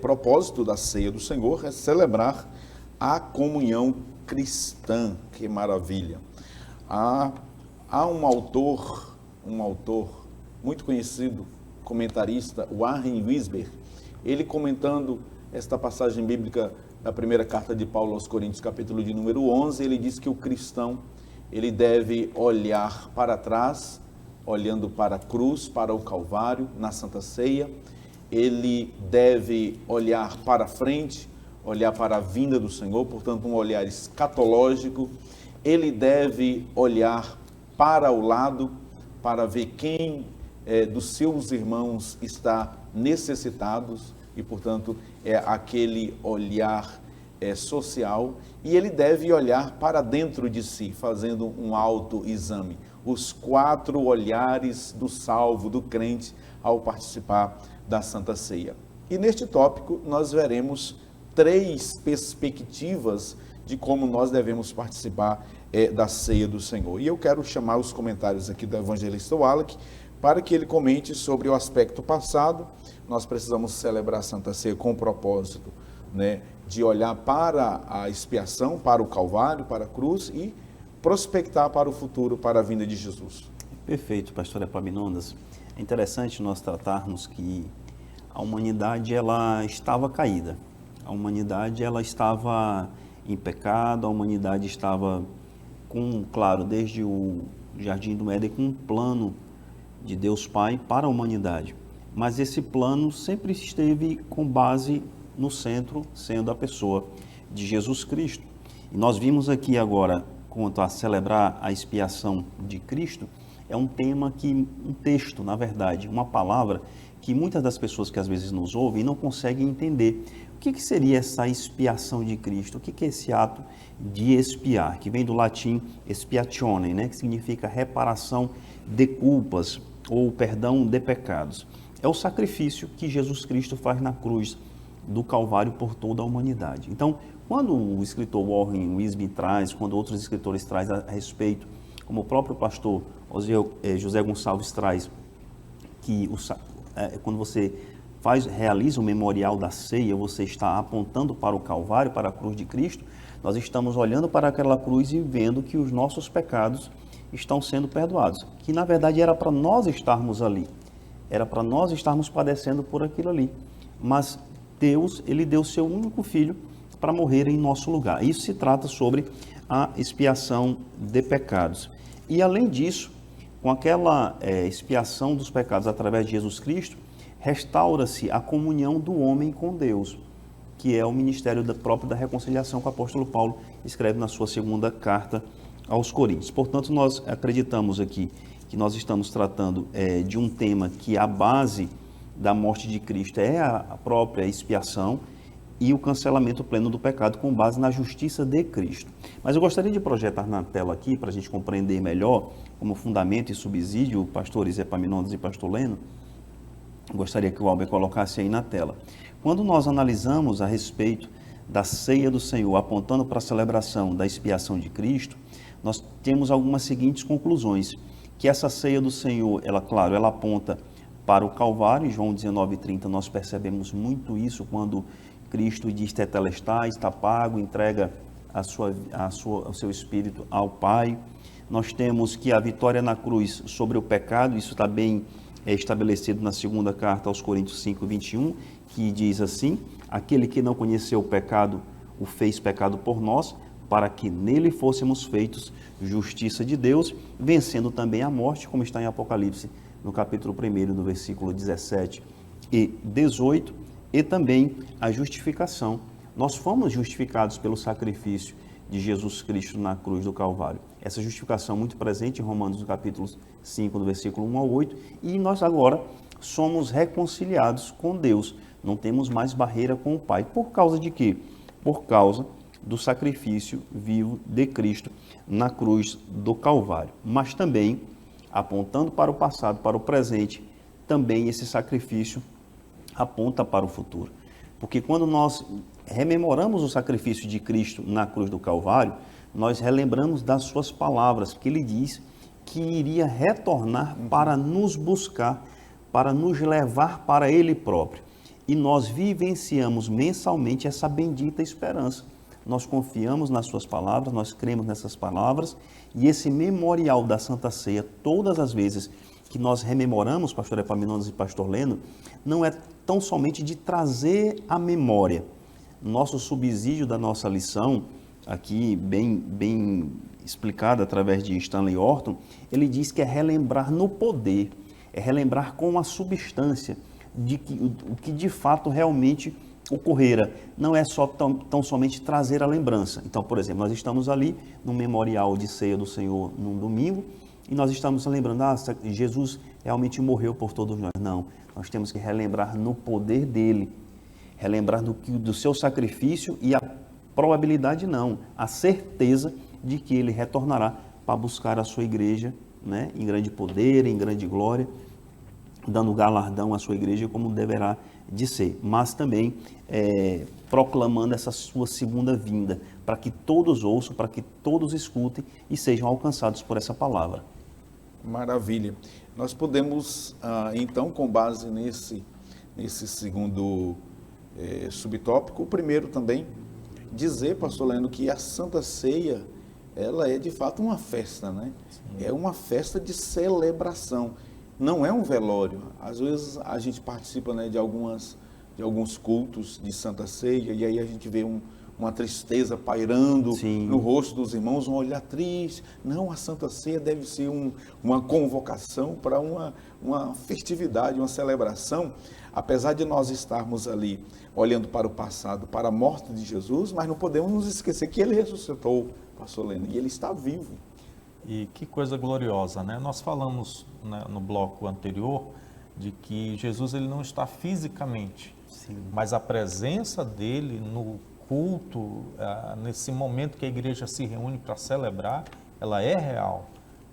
propósito da Ceia do Senhor é celebrar a comunhão cristã. Que maravilha! Há um autor muito conhecido, comentarista, Warren Wiersbe, ele comentando esta passagem bíblica da primeira carta de Paulo aos Coríntios, capítulo de número 11, ele diz que o cristão ele deve olhar para trás, olhando para a cruz, para o Calvário, na Santa Ceia. Ele deve olhar para frente, olhar para a vinda do Senhor, portanto, um olhar escatológico. Ele deve olhar para o lado, para ver quem dos seus irmãos está necessitados, e, portanto, é aquele olhar social, e ele deve olhar para dentro de si, fazendo um autoexame. Os 4 olhares do salvo, do crente, ao participar da Santa Ceia. E neste tópico nós veremos 3 perspectivas de como nós devemos participar da Ceia do Senhor. E eu quero chamar os comentários aqui do evangelista Wallach para que ele comente sobre o aspecto passado. Nós precisamos celebrar a Santa Ceia com o propósito, né, de olhar para a expiação, para o Calvário, para a cruz, e prospectar para o futuro, para a vinda de Jesus. Perfeito, pastor Epaminondas. É interessante nós tratarmos que a humanidade ela estava caída. A humanidade ela estava em pecado, a humanidade estava claro, desde o Jardim do Éden, com um plano de Deus Pai para a humanidade. Mas esse plano sempre esteve com base no centro, sendo a pessoa de Jesus Cristo. E nós vimos aqui agora, quanto a celebrar a expiação de Cristo, é um tema um texto, na verdade, uma palavra que muitas das pessoas que às vezes nos ouvem não conseguem entender. O que seria essa expiação de Cristo? O que é esse ato de expiar? Que vem do latim expiatione, né? Que significa reparação de culpas ou perdão de pecados. É o sacrifício que Jesus Cristo faz na cruz do Calvário por toda a humanidade. Então, quando o escritor Warren Wiersbe traz, quando outros escritores trazem a respeito, como o próprio pastor José Gonçalves traz, que quando você realiza o memorial da ceia, você está apontando para o Calvário, para a cruz de Cristo, nós estamos olhando para aquela cruz e vendo que os nossos pecados estão sendo perdoados, que na verdade era para nós estarmos ali, era para nós estarmos padecendo por aquilo ali, mas Deus, Ele deu seu único Filho para morrer em nosso lugar. Isso se trata sobre a expiação de pecados. E além disso, com aquela expiação dos pecados através de Jesus Cristo, restaura-se a comunhão do homem com Deus, que é o ministério próprio da reconciliação que o apóstolo Paulo escreve na sua segunda carta aos Coríntios. Portanto, nós acreditamos aqui que nós estamos tratando de um tema que a base da morte de Cristo é a própria expiação e o cancelamento pleno do pecado com base na justiça de Cristo. Mas eu gostaria de projetar na tela aqui, para a gente compreender melhor, como fundamento e subsídio, pastores Epaminondas e pastor Leno, gostaria que o Albert colocasse aí na tela. Quando nós analisamos a respeito da ceia do Senhor, apontando para a celebração da expiação de Cristo, nós temos algumas seguintes conclusões, que essa ceia do Senhor, ela aponta para o Calvário. Em João 19:30 nós percebemos muito isso quando Cristo diz tetelestai, está pago, entrega o seu Espírito ao Pai. Nós temos que a vitória na cruz sobre o pecado, isso está bem estabelecido na segunda carta aos Coríntios 5:21, que diz assim: aquele que não conheceu o pecado, o fez pecado por nós, para que nele fôssemos feitos justiça de Deus, vencendo também a morte, como está em Apocalipse, no capítulo 1, no versículo 17 e 18, e também a justificação. Nós fomos justificados pelo sacrifício de Jesus Cristo na cruz do Calvário. Essa justificação é muito presente em Romanos, no capítulo 5, no versículo 1 ao 8, e nós agora somos reconciliados com Deus. Não temos mais barreira com o Pai. Por causa de quê? Por causa do sacrifício vivo de Cristo na cruz do Calvário. Mas também, apontando para o passado, para o presente, também esse sacrifício aponta para o futuro. Porque quando nós rememoramos o sacrifício de Cristo na cruz do Calvário, nós relembramos das suas palavras, que ele diz que iria retornar para nos buscar, para nos levar para ele próprio. E nós vivenciamos mensalmente essa bendita esperança. Nós confiamos nas suas palavras, nós cremos nessas palavras, e esse memorial da Santa Ceia, todas as vezes que nós rememoramos, pastor Epaminondas e pastor Leno, não é tão somente de trazer a memória. Nosso subsídio da nossa lição, aqui bem explicada através de Stanley Orton, ele diz que é relembrar no poder, é relembrar com a substância de o que de fato realmente ocorrera. Não é só tão somente trazer a lembrança. Então, por exemplo, nós estamos ali no memorial de ceia do Senhor num domingo e nós estamos lembrando, Jesus realmente morreu por todos nós. Não, nós temos que relembrar no poder dele, relembrar do seu sacrifício e a probabilidade não, a certeza de que ele retornará para buscar a sua igreja, né, em grande poder, em grande glória, dando galardão à sua igreja como deverá de ser, mas também proclamando essa sua segunda vinda, para que todos ouçam, para que todos escutem e sejam alcançados por essa palavra. Maravilha. Nós podemos, então, com base nesse segundo subtópico, o primeiro também, dizer, pastor Leno, que a Santa Ceia ela é de fato uma festa, né? É uma festa de celebração. Não é um velório. Às vezes a gente participa, né, de alguns cultos de Santa Ceia e aí a gente vê uma tristeza pairando Sim. no rosto dos irmãos, um olhar triste. Não, a Santa Ceia deve ser uma convocação para uma festividade, uma celebração. Apesar de nós estarmos ali olhando para o passado, para a morte de Jesus, mas não podemos nos esquecer que ele ressuscitou, pastor Leno, e ele está vivo. E que coisa gloriosa, né? Nós falamos, né, no bloco anterior de que Jesus ele não está fisicamente, Sim. mas a presença dele no culto, nesse momento que a igreja se reúne para celebrar, ela é real,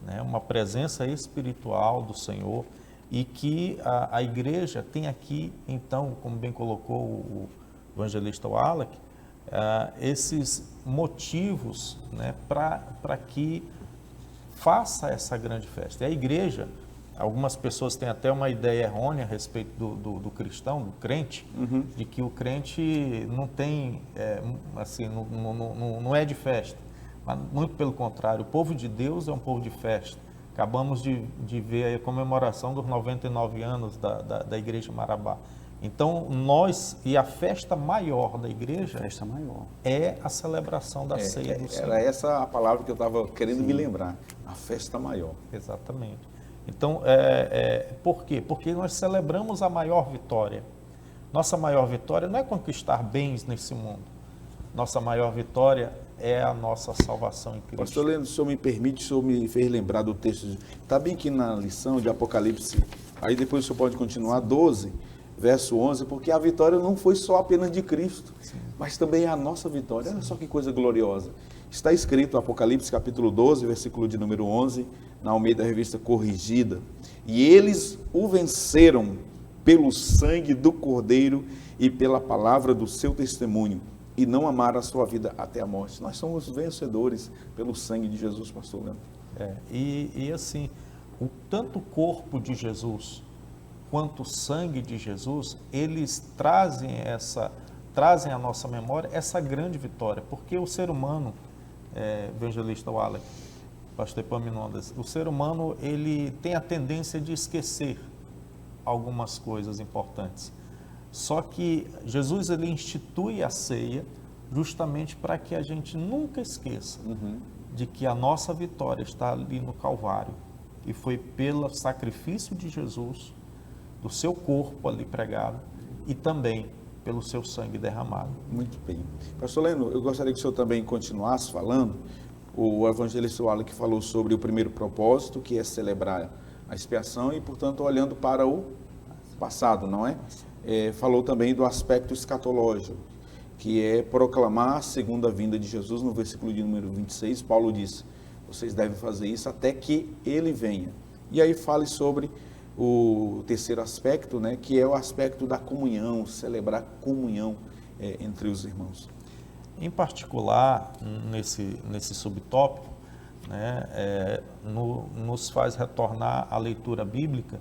né? Uma presença espiritual do Senhor e que a igreja tem aqui, então, como bem colocou o evangelista Wallace, esses motivos, né, para que faça essa grande festa. E a igreja, algumas pessoas têm até uma ideia errônea a respeito do cristão, do crente, de que o crente não tem, assim, não é de festa. Mas, muito pelo contrário, o povo de Deus é um povo de festa. Acabamos de ver a comemoração dos 99 anos da Igreja Marabá. Então, e a festa maior da igreja é a celebração da ceia do Senhor. Era essa a palavra que eu estava querendo me lembrar, a festa maior. Exatamente. Então, por quê? Porque nós celebramos a maior vitória. Nossa maior vitória não é conquistar bens nesse mundo. Nossa maior vitória é a nossa salvação em Cristo. Pastor Leandro, se o senhor me permite, o senhor me fez lembrar do texto, está bem aqui na lição de Apocalipse, aí depois o senhor pode continuar, 12, verso 11, porque a vitória não foi só apenas de Cristo, mas também é a nossa vitória. Olha só que coisa gloriosa. Está escrito, Apocalipse capítulo 12, versículo de número 11, na Almeida Revista Corrigida. E eles o venceram pelo sangue do Cordeiro e pela palavra do seu testemunho, e não amaram a sua vida até a morte. Nós somos vencedores pelo sangue de Jesus, pastor Leandro. E assim, tanto o corpo de Jesus quanto o sangue de Jesus, eles trazem à nossa memória essa grande vitória, porque o ser humano, evangelista Wallace, pastor Epaminondas, o ser humano ele tem a tendência de esquecer algumas coisas importantes. Só que Jesus ele institui a ceia justamente para que a gente nunca esqueça de que a nossa vitória está ali no Calvário e foi pelo sacrifício de Jesus, do seu corpo ali pregado e também pelo seu sangue derramado. Muito bem. Pastor Leno, eu gostaria que o senhor também continuasse falando. O evangelista Wallace que falou sobre o primeiro propósito, que é celebrar a expiação e, portanto, olhando para o passado, não é? Falou também do aspecto escatológico, que é proclamar a segunda vinda de Jesus. No versículo de número 26, Paulo diz, vocês devem fazer isso até que ele venha. E aí fale sobre o terceiro aspecto, né, que é o aspecto da comunhão, celebrar comunhão entre os irmãos. Em particular, nesse subtópico, né, nos faz retornar à leitura bíblica,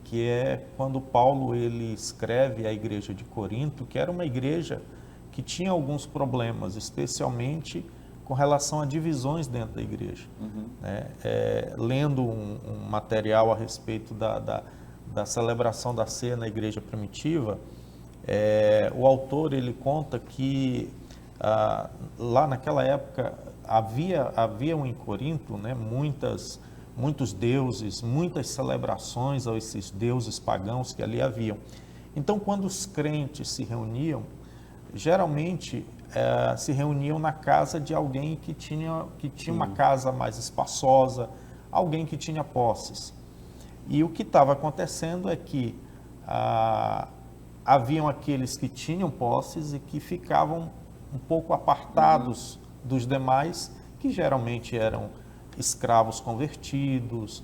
que é quando Paulo ele escreve à igreja de Corinto, que era uma igreja que tinha alguns problemas, especialmente com relação a divisões dentro da igreja. Lendo um material a respeito da celebração da ceia na igreja primitiva, o autor ele conta que lá naquela época haviam em Corinto, né, muitos deuses, muitas celebrações a esses deuses pagãos que ali haviam. Então, quando os crentes se reuniam, geralmente se reuniam na casa de alguém que tinha uma casa mais espaçosa, alguém que tinha posses. E o que estava acontecendo é que haviam aqueles que tinham posses e que ficavam um pouco apartados dos demais, que geralmente eram escravos convertidos,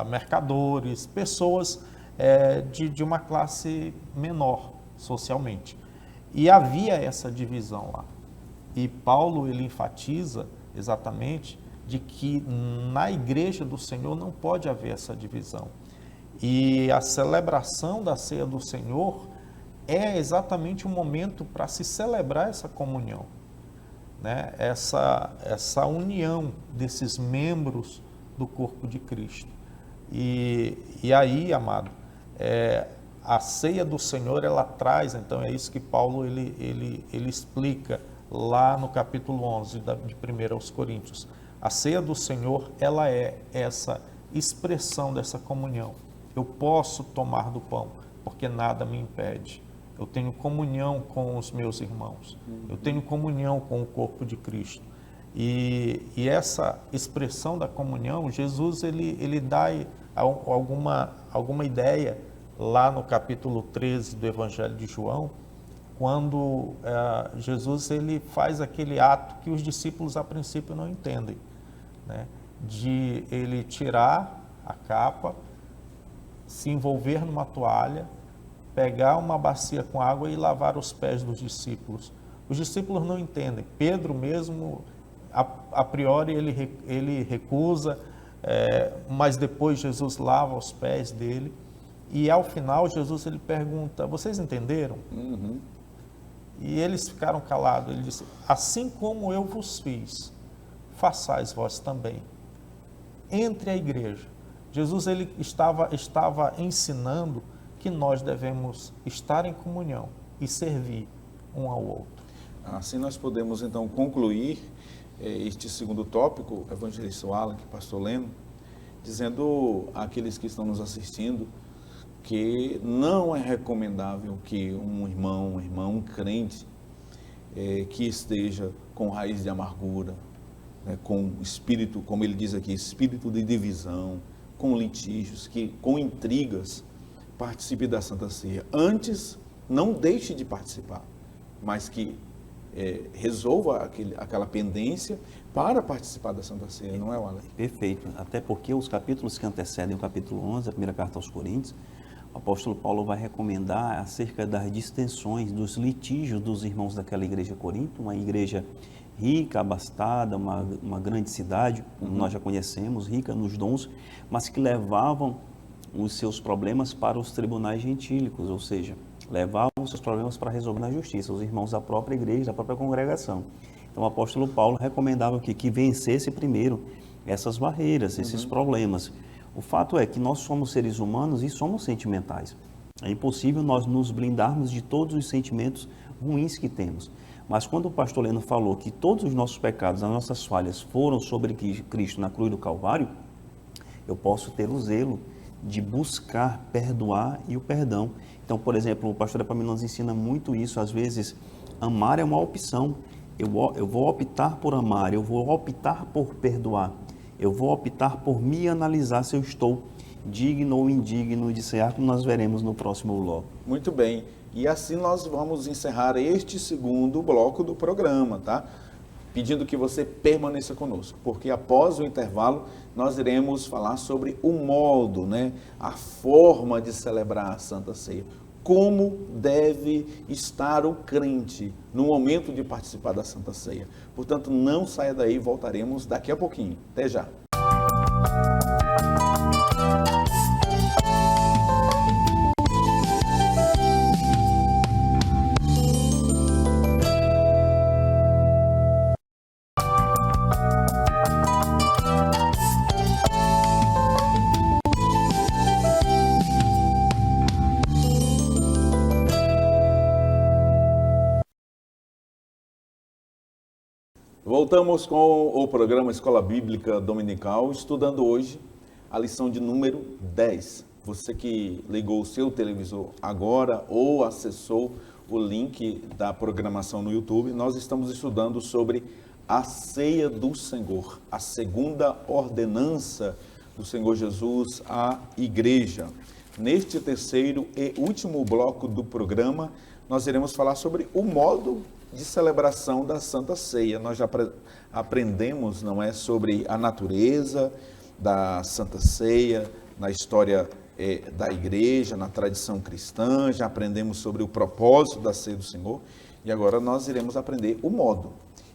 mercadores, pessoas de uma classe menor socialmente. E havia essa divisão lá. E Paulo ele enfatiza exatamente de que na igreja do Senhor não pode haver essa divisão. E a celebração da ceia do Senhor é exatamente o momento para se celebrar essa comunhão. né, essa união desses membros do corpo de Cristo. E aí, amado, a ceia do Senhor, ela traz, então é isso que Paulo ele explica lá no capítulo 11 de 1 aos Coríntios. A ceia do Senhor, ela é essa expressão dessa comunhão. Eu posso tomar do pão, porque nada me impede. Eu tenho comunhão com os meus irmãos. Eu tenho comunhão com o corpo de Cristo. E essa expressão da comunhão, Jesus ele dá alguma ideia lá no capítulo 13 do Evangelho de João, quando Jesus ele faz aquele ato que os discípulos a princípio não entendem, né? De ele tirar a capa, se envolver numa toalha, pegar uma bacia com água e lavar os pés dos discípulos. Os discípulos não entendem. Pedro mesmo, a priori, ele recusa, mas depois Jesus lava os pés dele. E ao final, Jesus ele pergunta, vocês entenderam? Uhum. E eles ficaram calados. Ele disse, assim como eu vos fiz, façais vós também. Entre a igreja. Jesus ele estava ensinando que nós devemos estar em comunhão e servir um ao outro. Assim nós podemos então concluir este segundo tópico, evangelista Wallace, pastor Leno, dizendo àqueles que estão nos assistindo que não é recomendável que um irmão, um crente, que esteja com raiz de amargura, né, com espírito, como ele diz aqui, espírito de divisão, com litígios, com intrigas, participe da Santa Ceia. Antes, não deixe de participar, mas que resolva aquela pendência para participar da Santa Ceia, não é, Wallace? Perfeito, até porque os capítulos que antecedem o capítulo 11, a primeira carta aos Coríntios, o apóstolo Paulo vai recomendar acerca das distensões, dos litígios dos irmãos daquela igreja de Corinto, uma igreja rica, abastada, uma grande cidade, como nós já conhecemos, rica nos dons, mas que levavam os seus problemas para os tribunais gentílicos, ou seja, levavam os seus problemas para resolver na justiça, os irmãos da própria igreja, da própria congregação. Então o apóstolo Paulo recomendava que vencesse primeiro essas barreiras, esses problemas. O fato é que nós somos seres humanos e somos sentimentais. É impossível nós nos blindarmos de todos os sentimentos ruins que temos. Mas quando o pastor Leno falou que todos os nossos pecados, as nossas falhas foram sobre Cristo na cruz do Calvário, eu posso ter o zelo de buscar perdoar e o perdão. Então, por exemplo, o pastor Epaminondas nos ensina muito isso. Às vezes, amar é uma opção. Eu vou optar por amar, eu vou optar por perdoar. Eu vou optar por me analisar se eu estou digno ou indigno de cear, como nós veremos no próximo bloco. Muito bem. E assim nós vamos encerrar este segundo bloco do programa, tá? Pedindo que você permaneça conosco, porque após o intervalo nós iremos falar sobre o modo, né? A forma de celebrar a Santa Ceia. Como deve estar o crente no momento de participar da Santa Ceia. Portanto, não saia daí, voltaremos daqui a pouquinho. Até já. Voltamos com o programa Escola Bíblica Dominical, estudando hoje a lição de número 10. Você que ligou o seu televisor agora ou acessou o link da programação no YouTube, nós estamos estudando sobre a ceia do Senhor, a segunda ordenança do Senhor Jesus à igreja. Neste terceiro e último bloco do programa, nós iremos falar sobre o modo de celebração da Santa Ceia. Nós já aprendemos, não é, sobre a natureza da Santa Ceia, na história da igreja, na tradição cristã, já aprendemos sobre o propósito da Ceia do Senhor e agora nós iremos aprender o modo.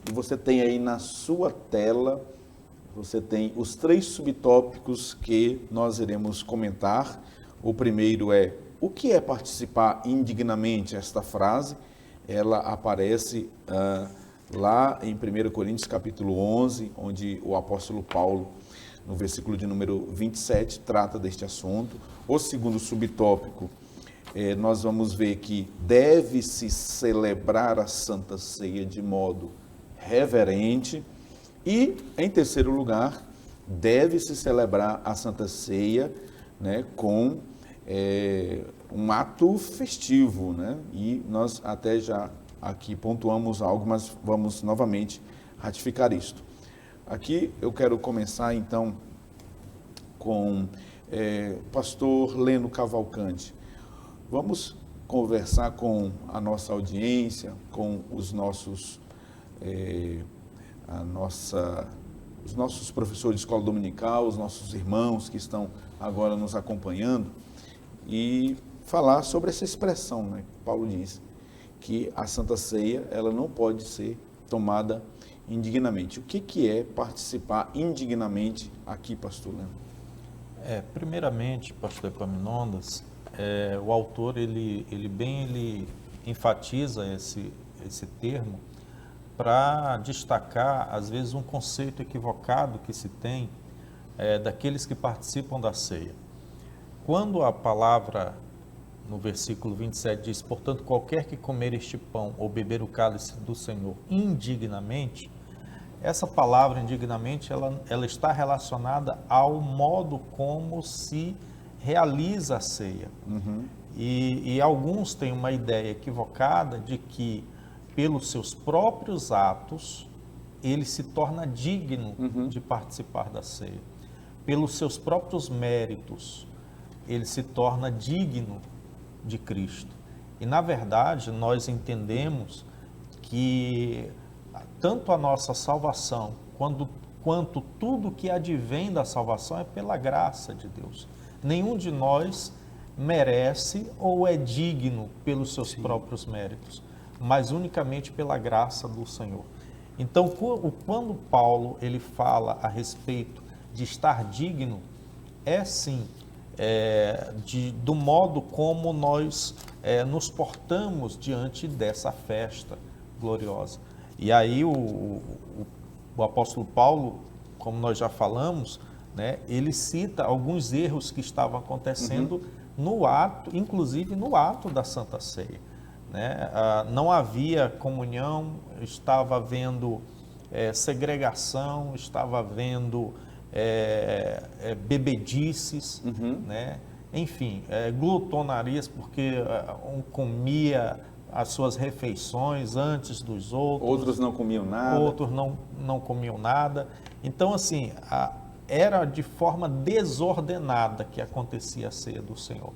E você tem aí na sua tela, você tem os 3 subtópicos que nós iremos comentar. O primeiro é: o que é participar indignamente? Esta frase ela aparece lá em 1 Coríntios capítulo 11, onde o apóstolo Paulo, no versículo de número 27, trata deste assunto. O segundo subtópico, nós vamos ver que deve-se celebrar a Santa Ceia de modo reverente. E, em terceiro lugar, deve-se celebrar a Santa Ceia, né, com um ato festivo, né? E nós até já aqui pontuamos algo, mas vamos novamente ratificar isto. Aqui eu quero começar então com o pastor Leno Cavalcante. Vamos conversar com a nossa audiência, com os nossos os nossos professores de escola dominical, os nossos irmãos que estão agora nos acompanhando, e falar sobre essa expressão, né? Paulo diz que a Santa Ceia, ela não pode ser tomada indignamente. O que é participar indignamente aqui, pastor Leandro? Primeiramente, pastor Epaminondas, o autor ele enfatiza esse termo para destacar, às vezes, um conceito equivocado que se tem daqueles que participam da ceia. Quando a palavra, no versículo 27, diz: portanto, qualquer que comer este pão ou beber o cálice do Senhor indignamente, essa palavra indignamente, ela está relacionada ao modo como se realiza a ceia. Uhum. E alguns têm uma ideia equivocada de que, pelos seus próprios atos, ele se torna digno de participar da ceia. Pelos seus próprios méritos, ele se torna digno de Cristo. E, na verdade, nós entendemos que tanto a nossa salvação, quanto tudo que advém da salvação é pela graça de Deus. Nenhum de nós merece ou é digno pelos seus próprios méritos, mas unicamente pela graça do Senhor. Então, quando Paulo ele fala a respeito de estar digno, é sim do modo como nós nos portamos diante dessa festa gloriosa. E aí o apóstolo Paulo, como nós já falamos, né, ele cita alguns erros que estavam acontecendo no ato, inclusive no ato da Santa Ceia. Né? Não havia comunhão, estava havendo segregação, estava havendo bebedices, né? Enfim, glutonarias, porque um comia as suas refeições antes dos outros. Outros não comiam nada. Outros não comiam nada. Então, assim, era de forma desordenada que acontecia a ceia do Senhor.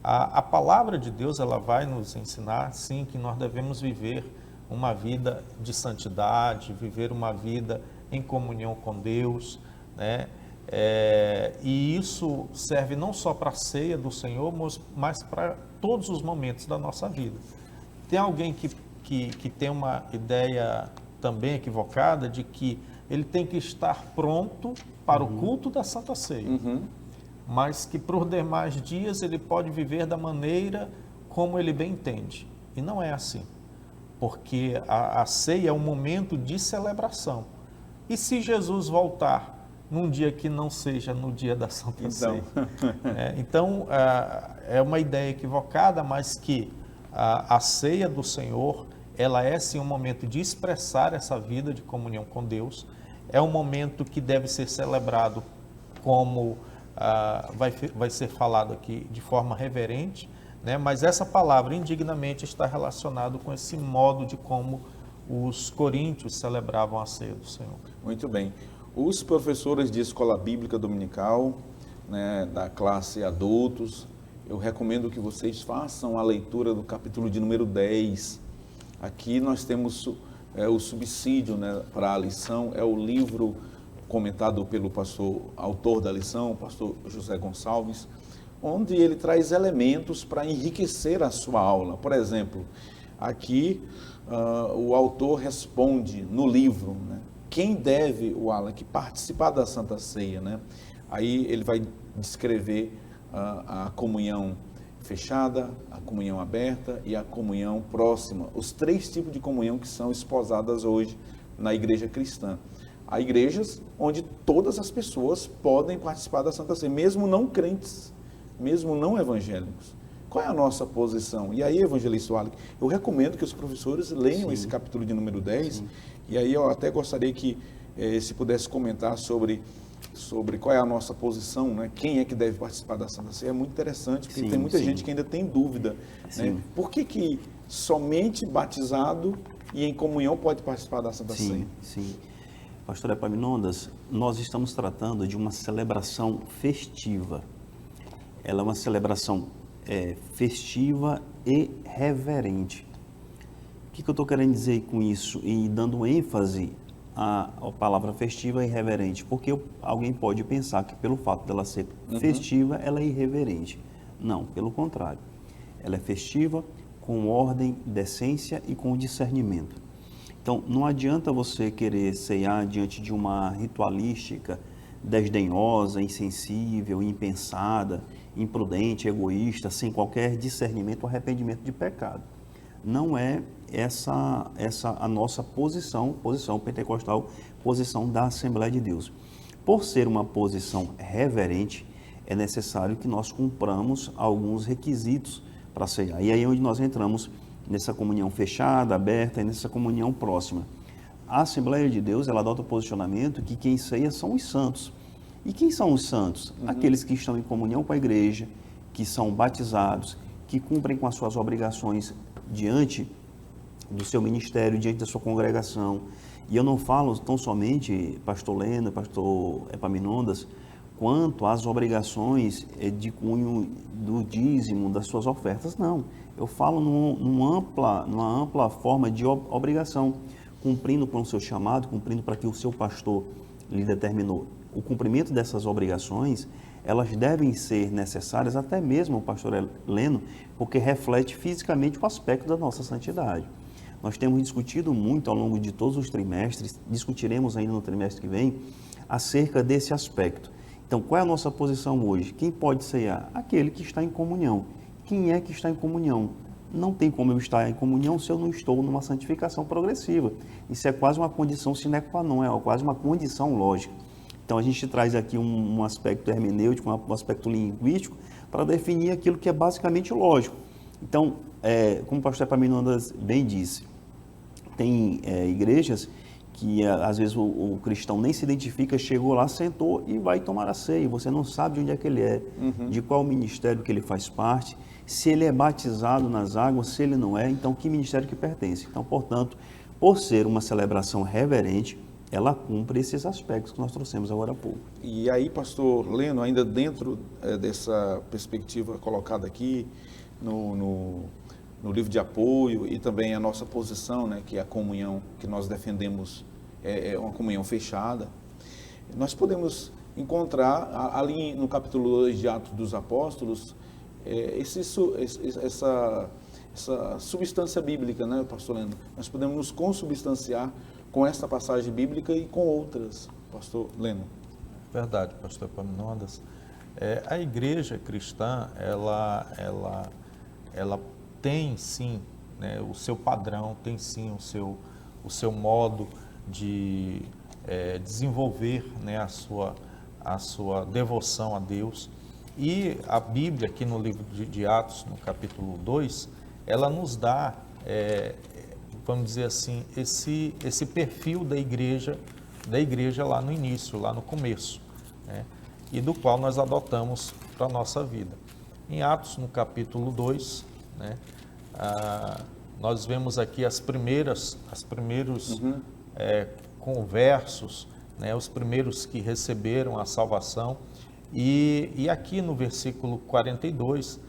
A palavra de Deus, ela vai nos ensinar, sim, que nós devemos viver uma vida de santidade, viver uma vida em comunhão com Deus, né? E isso serve não só para a ceia do Senhor, mas para todos os momentos da nossa vida. Tem alguém que tem uma ideia também equivocada de que ele tem que estar pronto para o culto da Santa Ceia, mas que por demais dias ele pode viver da maneira como ele bem entende. E não é assim, porque a ceia é um momento de celebração. E se Jesus voltar num dia que não seja no dia da Santa Ceia? Então, é uma ideia equivocada, mas que a ceia do Senhor, ela é sim um momento de expressar essa vida de comunhão com Deus. É um momento que deve ser celebrado como vai ser falado aqui de forma reverente, né? Mas essa palavra indignamente está relacionado com esse modo de como os coríntios celebravam a ceia do Senhor. Muito bem. Os professores de escola bíblica dominical, né, da classe adultos, eu recomendo que vocês façam a leitura do capítulo de número 10. Aqui nós temos o subsídio, né, para a lição, é o livro comentado pelo autor da lição, o pastor José Gonçalves, onde ele traz elementos para enriquecer a sua aula. Por exemplo, aqui o autor responde no livro, né, quem deve, Wallace, participar da Santa Ceia, né? Aí ele vai descrever a comunhão fechada, a comunhão aberta e a comunhão próxima. Os 3 tipos de comunhão que são esposadas hoje na igreja cristã. Há igrejas onde todas as pessoas podem participar da Santa Ceia, mesmo não crentes, mesmo não evangélicos. Qual é a nossa posição? E aí, evangelista Wallace, eu recomendo que os professores leiam esse capítulo de número 10, e aí eu até gostaria que, se pudesse comentar sobre qual é a nossa posição, né? Quem é que deve participar da Santa Ceia. É muito interessante, porque tem muita gente que ainda tem dúvida. Né? Por que somente batizado e em comunhão pode participar da Santa Ceia? Sim. Pastor Epaminondas, nós estamos tratando de uma celebração festiva. Ela é uma celebração festiva e reverente. O que eu estou querendo dizer com isso? E dando ênfase à palavra festiva e reverente, porque alguém pode pensar que pelo fato dela ser festiva, ela é irreverente. Não, pelo contrário. Ela é festiva, com ordem, decência e com discernimento. Então, não adianta você querer ceiar diante de uma ritualística desdenhosa, insensível, impensada, imprudente, egoísta, sem qualquer discernimento ou arrependimento de pecado. Não é essa a nossa posição pentecostal, posição da Assembleia de Deus. Por ser uma posição reverente, é necessário que nós cumpramos alguns requisitos para ceiar. E aí é onde nós entramos nessa comunhão fechada, aberta e nessa comunhão próxima. A Assembleia de Deus, ela adota o posicionamento que quem ceia são os santos. E quem são os santos? Aqueles que estão em comunhão com a igreja, que são batizados, que cumprem com as suas obrigações diante do seu ministério, diante da sua congregação. E eu não falo tão somente, pastor Leno, pastor Epaminondas, quanto às obrigações de cunho do dízimo, das suas ofertas, não. Eu falo numa ampla forma de obrigação, cumprindo com o seu chamado, cumprindo para que o seu pastor lhe determinou. O cumprimento dessas obrigações, elas devem ser necessárias, até mesmo, pastor Leno, porque reflete fisicamente o aspecto da nossa santidade. Nós temos discutido muito ao longo de todos os trimestres, discutiremos ainda no trimestre que vem, acerca desse aspecto. Então, qual é a nossa posição hoje? Quem pode ceiar? Aquele que está em comunhão. Quem é que está em comunhão? Não tem como eu estar em comunhão se eu não estou numa santificação progressiva. Isso é quase uma condição sine qua non, é quase uma condição lógica. Então, a gente traz aqui um aspecto hermenêutico, um aspecto linguístico, para definir aquilo que é basicamente lógico. Então, como o pastor Epaminondas bem disse, tem igrejas que às vezes o cristão nem se identifica, chegou lá, sentou e vai tomar a ceia. Você não sabe de onde é que ele é, de qual ministério que ele faz parte, se ele é batizado nas águas, se ele não é, então que ministério que pertence. Então, portanto, por ser uma celebração reverente, ela cumpre esses aspectos que nós trouxemos agora há pouco. E aí, pastor Leno, ainda dentro dessa perspectiva colocada aqui no livro de apoio e também a nossa posição, né, que é a comunhão que nós defendemos, é uma comunhão fechada, nós podemos encontrar ali no capítulo 2 de Atos dos Apóstolos essa substância bíblica, né, pastor Leno? Nós podemos nos consubstanciar com essa passagem bíblica e com outras, pastor Leno. Verdade, pastor Epaminondas. A igreja cristã, ela tem sim, né, o seu padrão, tem sim o seu modo de desenvolver, né, a sua devoção a Deus. E a Bíblia, aqui no livro de Atos, no capítulo 2, ela nos dá, vamos dizer assim, esse perfil da igreja lá no início, lá no começo, né, e do qual nós adotamos para a nossa vida. Em Atos, no capítulo 2, né, nós vemos aqui os primeiros conversos, né, os primeiros que receberam a salvação, e aqui no versículo 42,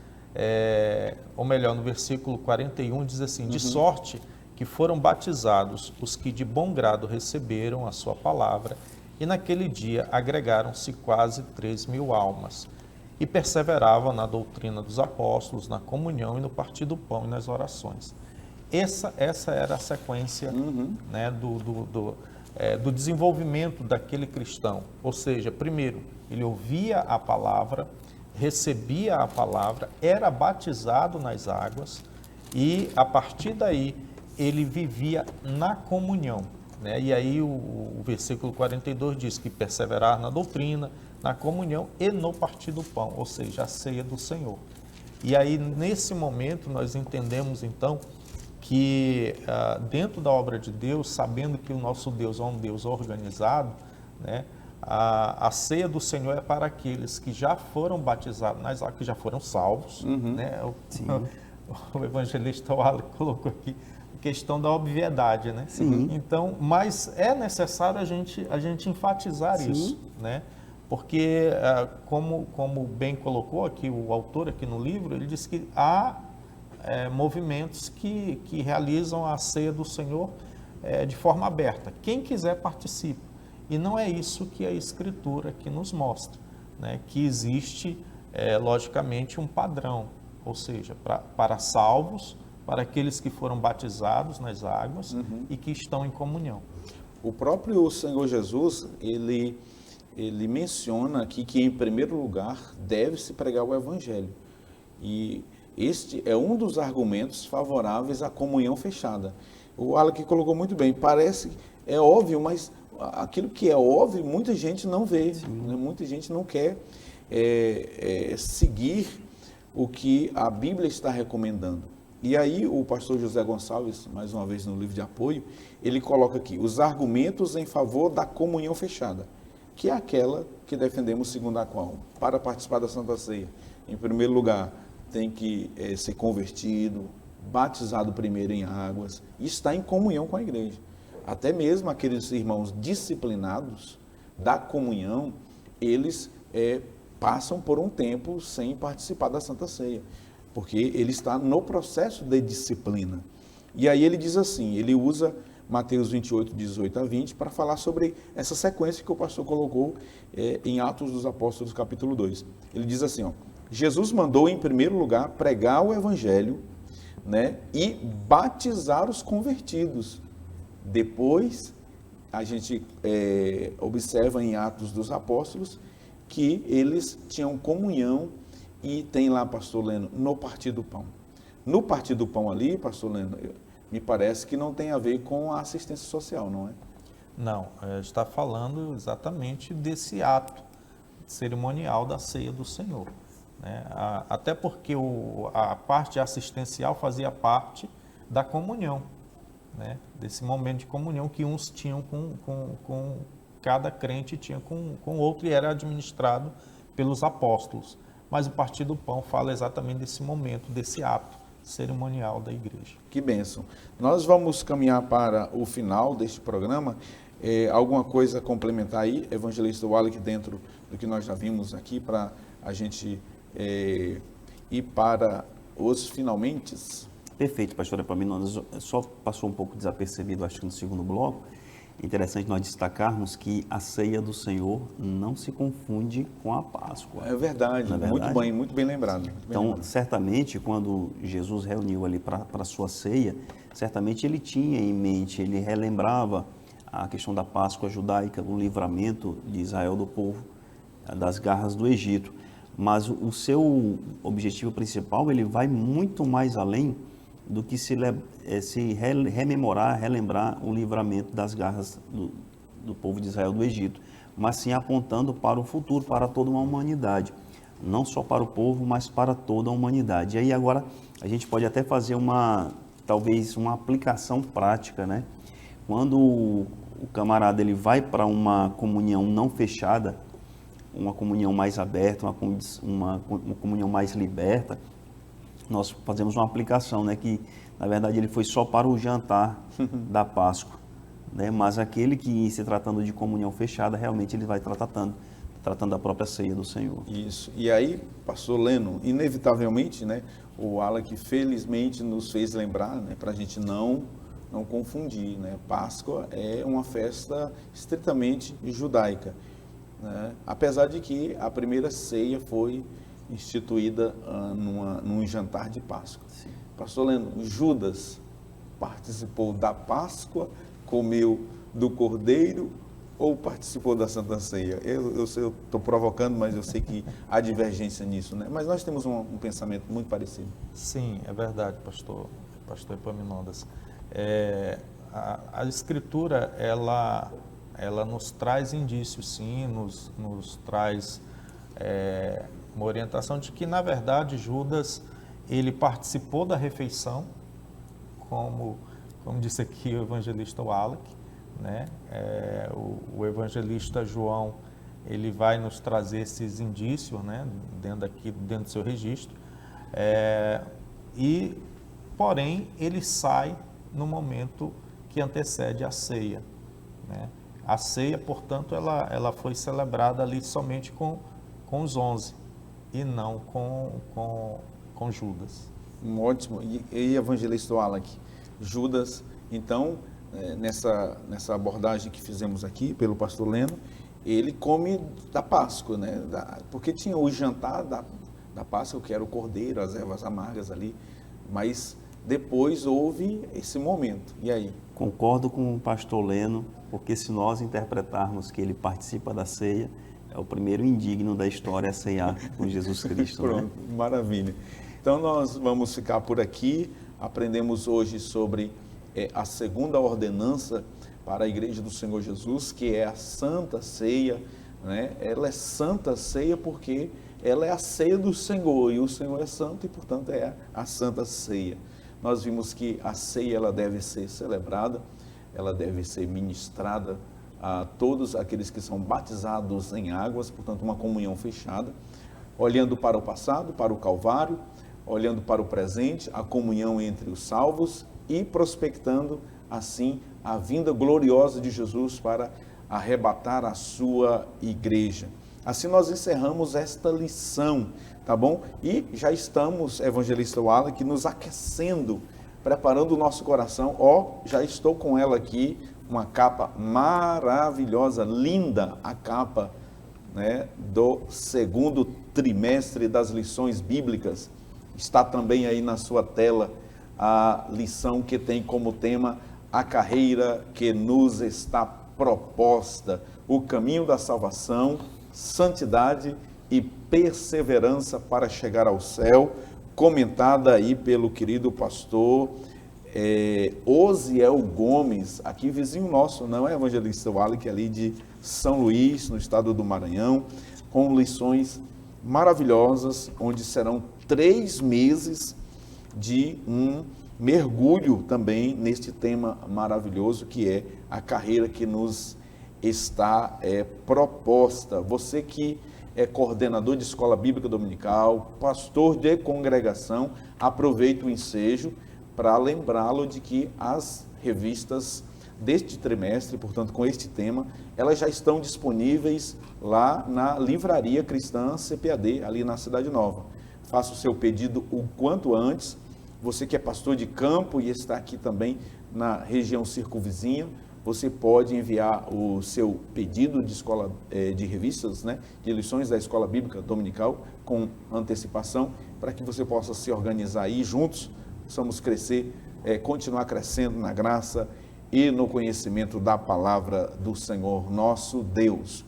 ou melhor, no versículo 41, diz assim, de sorte que foram batizados os que de bom grado receberam a sua palavra, e naquele dia agregaram-se quase 3.000 almas. E perseveravam na doutrina dos apóstolos, na comunhão e no partir do pão e nas orações. Essa era a sequência, né, do desenvolvimento daquele cristão. Ou seja, primeiro, ele ouvia a palavra, recebia a palavra, era batizado nas águas e, a partir daí, ele vivia na comunhão, né? E aí o versículo 42 diz que perseverar na doutrina, na comunhão e no partir do pão, ou seja, a ceia do Senhor. E aí, nesse momento, nós entendemos, então, que dentro da obra de Deus, sabendo que o nosso Deus é um Deus organizado, né? A ceia do Senhor é para aqueles que já foram batizados nas águas, que já foram salvos, né? O evangelista Wallace colocou aqui a questão da obviedade, né? Sim. Então, mas é necessário a gente enfatizar isso, né? Porque, como bem colocou aqui o autor aqui no livro, ele diz que há movimentos que realizam a ceia do Senhor de forma aberta. Quem quiser participa. E não é isso que a Escritura aqui nos mostra, né? Que existe, logicamente, um padrão, ou seja, para salvos, para aqueles que foram batizados nas águas e que estão em comunhão. O próprio Senhor Jesus, ele menciona aqui que, em primeiro lugar, deve-se pregar o Evangelho. E este é um dos argumentos favoráveis à comunhão fechada. O Alec colocou muito bem, parece é óbvio, mas aquilo que é óbvio, muita gente não vê, né? Muita gente não quer seguir o que a Bíblia está recomendando. E aí o pastor José Gonçalves, mais uma vez no livro de apoio, ele coloca aqui os argumentos em favor da comunhão fechada, que é aquela que defendemos segundo a qual, para participar da Santa Ceia, em primeiro lugar, tem que ser convertido, batizado primeiro em águas, e estar em comunhão com a igreja. Até mesmo aqueles irmãos disciplinados da comunhão, eles passam por um tempo sem participar da Santa Ceia, porque ele está no processo de disciplina. E aí ele diz assim, ele usa Mateus 28, 18 a 20, para falar sobre essa sequência que o pastor colocou em Atos dos Apóstolos, capítulo 2. Ele diz assim, Jesus mandou, em primeiro lugar, pregar o Evangelho, né, e batizar os convertidos. Depois, a gente observa em Atos dos Apóstolos que eles tinham comunhão e tem lá, pastor Leno, no partir do pão. No partir do pão ali, pastor Leno, me parece que não tem a ver com a assistência social, não é? Não, está falando exatamente desse ato cerimonial da ceia do Senhor, né? Até porque a parte assistencial fazia parte da comunhão, né? Desse momento de comunhão que uns tinham com cada crente tinha com o outro e era administrado pelos apóstolos. Mas o partir do pão fala exatamente desse momento, desse ato cerimonial da igreja. Que bênção. Nós vamos caminhar para o final deste programa. Alguma coisa a complementar aí, evangelista Wallace, dentro do que nós já vimos aqui, para a gente ir para os finalmente? Perfeito, pastor Epaminondas. Só passou um pouco desapercebido, acho que no segundo bloco. Interessante nós destacarmos que a ceia do Senhor não se confunde com a Páscoa. É verdade, Não é verdade? Muito bem lembrado. Então, certamente, quando Jesus reuniu ali para a sua ceia, certamente ele tinha em mente, ele relembrava a questão da Páscoa judaica, o livramento de Israel do povo das garras do Egito. Mas o seu objetivo principal, ele vai muito mais além do que relembrar o livramento das garras do povo de Israel do Egito, mas sim apontando para o futuro, para toda uma humanidade, não só para o povo, mas para toda a humanidade. E aí agora a gente pode até fazer talvez uma aplicação prática, né? Quando o camarada ele vai para uma comunhão não fechada, uma comunhão mais aberta, uma comunhão mais liberta, nós fazemos uma aplicação, né, que na verdade ele foi só para o jantar da Páscoa, né, mas aquele que, se tratando de comunhão fechada, realmente ele vai tratando da própria ceia do Senhor. Isso. E aí, pastor Leno, inevitavelmente, né, o Alec felizmente nos fez lembrar, né, para a gente não confundir, né, Páscoa é uma festa estritamente judaica, né, apesar de que a primeira ceia foi instituída num jantar de Páscoa. Sim. Pastor Leno, Judas participou da Páscoa, comeu do cordeiro ou participou da Santa Ceia? Eu estou provocando, mas eu sei que há divergência nisso, né? Mas nós temos um pensamento muito parecido. Sim, é verdade, pastor Epaminondas. A Escritura, ela nos traz indícios, sim, nos traz uma orientação de que, na verdade, Judas, ele participou da refeição, como disse aqui o evangelista Wallach, né? O evangelista João, ele vai nos trazer esses indícios, né? dentro do seu registro, porém, ele sai no momento que antecede a ceia, né? A ceia, portanto, ela foi celebrada ali somente com os 11 e não com Judas. Ótimo. E evangelista Wallach, Judas, então, nessa abordagem que fizemos aqui pelo pastor Leno, ele come da Páscoa, né? Porque tinha o jantar da Páscoa, que era o cordeiro, as ervas amargas ali, mas depois houve esse momento. E aí? Concordo com o pastor Leno, porque se nós interpretarmos que ele participa da ceia, é o primeiro indigno da história a ceiar com Jesus Cristo. Pronto, né? Maravilha. Então nós vamos ficar por aqui. Aprendemos hoje sobre a segunda ordenança para a Igreja do Senhor Jesus, que é a Santa Ceia, né? Ela é Santa Ceia porque ela é a ceia do Senhor, e o Senhor é santo e, portanto, é a Santa Ceia. Nós vimos que a ceia ela deve ser celebrada, ela deve ser ministrada a todos aqueles que são batizados em águas, portanto, uma comunhão fechada, olhando para o passado, para o Calvário, olhando para o presente, a comunhão entre os salvos e prospectando, assim, a vinda gloriosa de Jesus para arrebatar a sua igreja. Assim nós encerramos esta lição, tá bom? E já estamos, evangelista Wallach, nos aquecendo, preparando o nosso coração. Já estou com ela aqui, uma capa maravilhosa, linda, a capa, né, do segundo trimestre das lições bíblicas. Está também aí na sua tela a lição que tem como tema a carreira que nos está proposta, o caminho da salvação, santidade e perseverança para chegar ao céu, comentada aí pelo querido pastor Osiel Gomes, aqui vizinho nosso, não é, evangelista Wallach, ali de São Luís, no estado do Maranhão, com lições maravilhosas, onde serão 3 meses de um mergulho também neste tema maravilhoso que é a carreira que nos está proposta. Você que é coordenador de escola bíblica dominical, pastor de congregação, aproveite o ensejo para lembrá-lo de que as revistas deste trimestre, portanto com este tema, elas já estão disponíveis lá na Livraria Cristã CPAD, ali na Cidade Nova. Faça o seu pedido o quanto antes. Você que é pastor de campo e está aqui também na região circunvizinha, você pode enviar o seu pedido de escola de revistas, né, de lições da Escola Bíblica Dominical com antecipação, para que você possa se organizar aí juntos, possamos crescer, continuar crescendo na graça e no conhecimento da palavra do Senhor nosso Deus.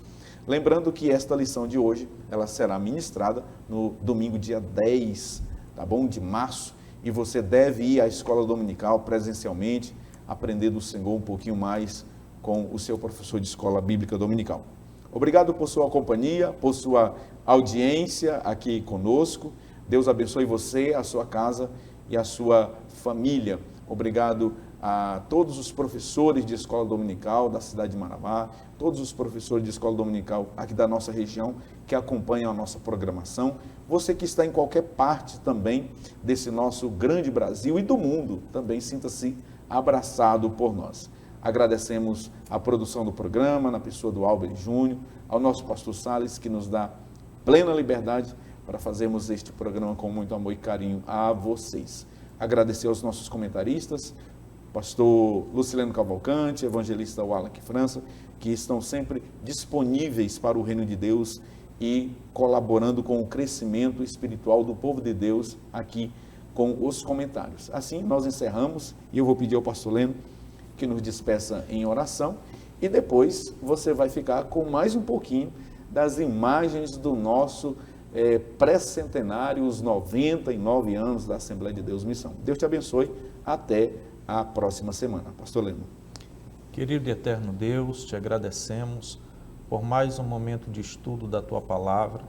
Lembrando que esta lição de hoje, ela será ministrada no domingo dia 10, tá bom? De março, e você deve ir à escola dominical presencialmente, aprender do Senhor um pouquinho mais com o seu professor de escola bíblica dominical. Obrigado por sua companhia, por sua audiência aqui conosco. Deus abençoe você, a sua casa e a sua família. Obrigado a todos os professores de escola dominical da cidade de Marabá, todos os professores de escola dominical aqui da nossa região que acompanham a nossa programação. Você que está em qualquer parte também desse nosso grande Brasil e do mundo, também sinta-se abraçado por nós. Agradecemos a produção do programa, na pessoa do Albert Júnior, ao nosso pastor Salles, que nos dá plena liberdade para fazermos este programa com muito amor e carinho a vocês. Agradecer aos nossos comentaristas, pastor Lucileno Cavalcante, evangelista Wallach França, que estão sempre disponíveis para o reino de Deus e colaborando com o crescimento espiritual do povo de Deus aqui com os comentários. Assim, nós encerramos e eu vou pedir ao pastor Leno que nos despeça em oração e depois você vai ficar com mais um pouquinho das imagens do nosso pré-centenário, os 99 anos da Assembleia de Deus Missão. Deus te abençoe, até a próxima semana. Pastor Leno. Querido e eterno Deus, te agradecemos por mais um momento de estudo da Tua Palavra,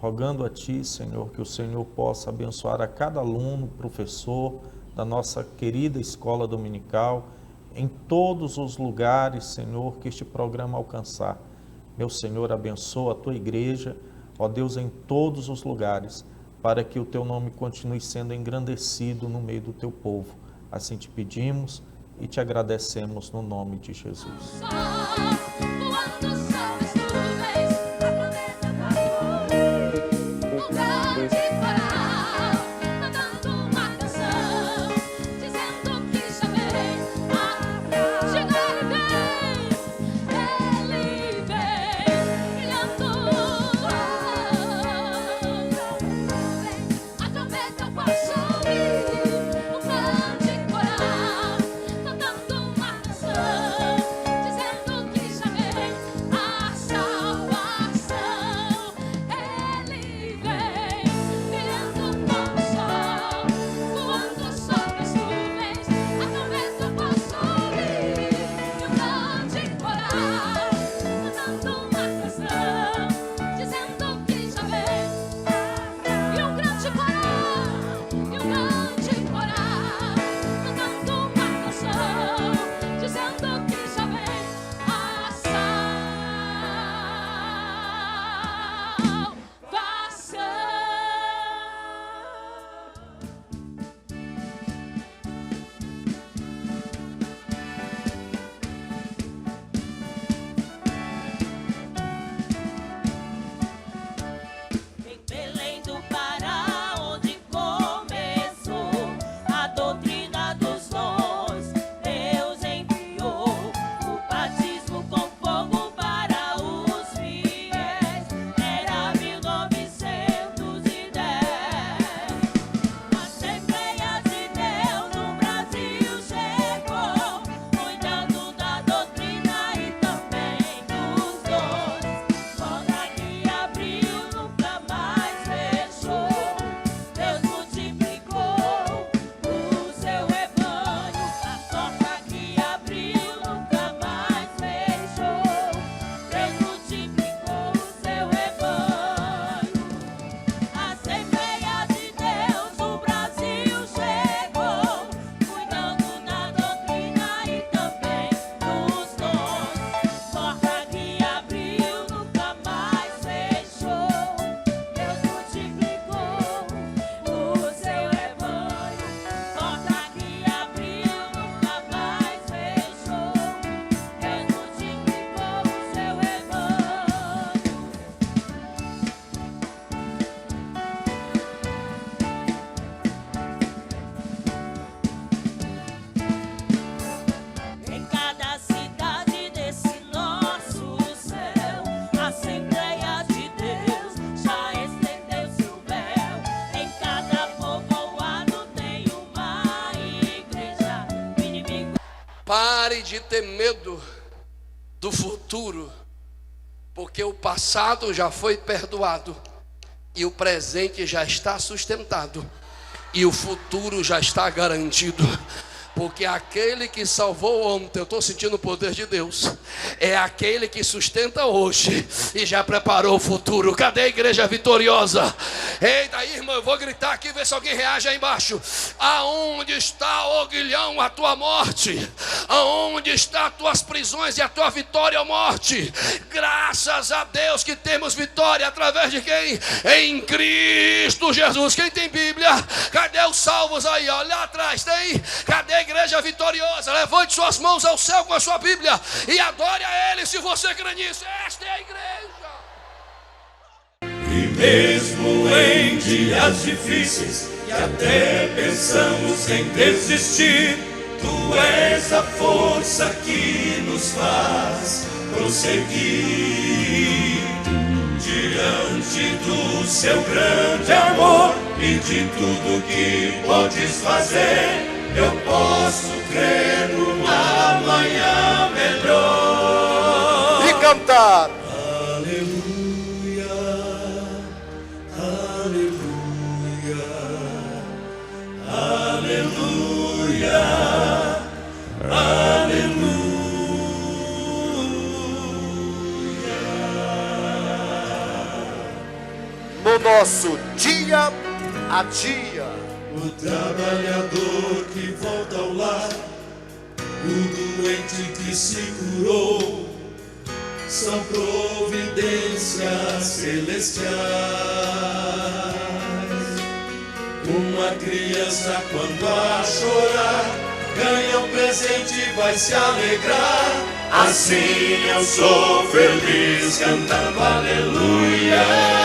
rogando a Ti, Senhor, que o Senhor possa abençoar a cada aluno, professor da nossa querida escola dominical, em todos os lugares, Senhor, que este programa alcançar. Meu Senhor, abençoa a Tua igreja, ó Deus, em todos os lugares, para que o Teu nome continue sendo engrandecido no meio do Teu povo. Assim te pedimos e te agradecemos no nome de Jesus. Pare de ter medo do futuro, porque o passado já foi perdoado e o presente já está sustentado e o futuro já está garantido. Porque aquele que salvou ontem, eu estou sentindo o poder de Deus, é aquele que sustenta hoje e já preparou o futuro. Cadê a igreja vitoriosa? Eita, aí, irmão, eu vou gritar aqui, ver se alguém reage aí embaixo. Aonde está, ó Guilhão, a tua morte? Aonde está as tuas prisões e a tua vitória, ó morte? Graças a Deus que temos vitória através de quem? Em Cristo Jesus. Quem tem Bíblia? Cadê os salvos aí? Ó, lá atrás tem? Cadê a igreja vitoriosa? Levante suas mãos ao céu com a sua Bíblia e adore a Ele se você crê nisso. Esta é a igreja. E mesmo em dias difíceis, que até pensamos em desistir, Tu és a força que nos faz prosseguir. Diante do Seu grande amor e de tudo que podes fazer, eu posso crer numa manhã melhor. nosso dia a dia. O trabalhador que volta ao lar, o doente que se curou, são providências celestiais. Uma criança quando a chorar, ganha um presente e vai se alegrar. Assim eu sou feliz cantando aleluia.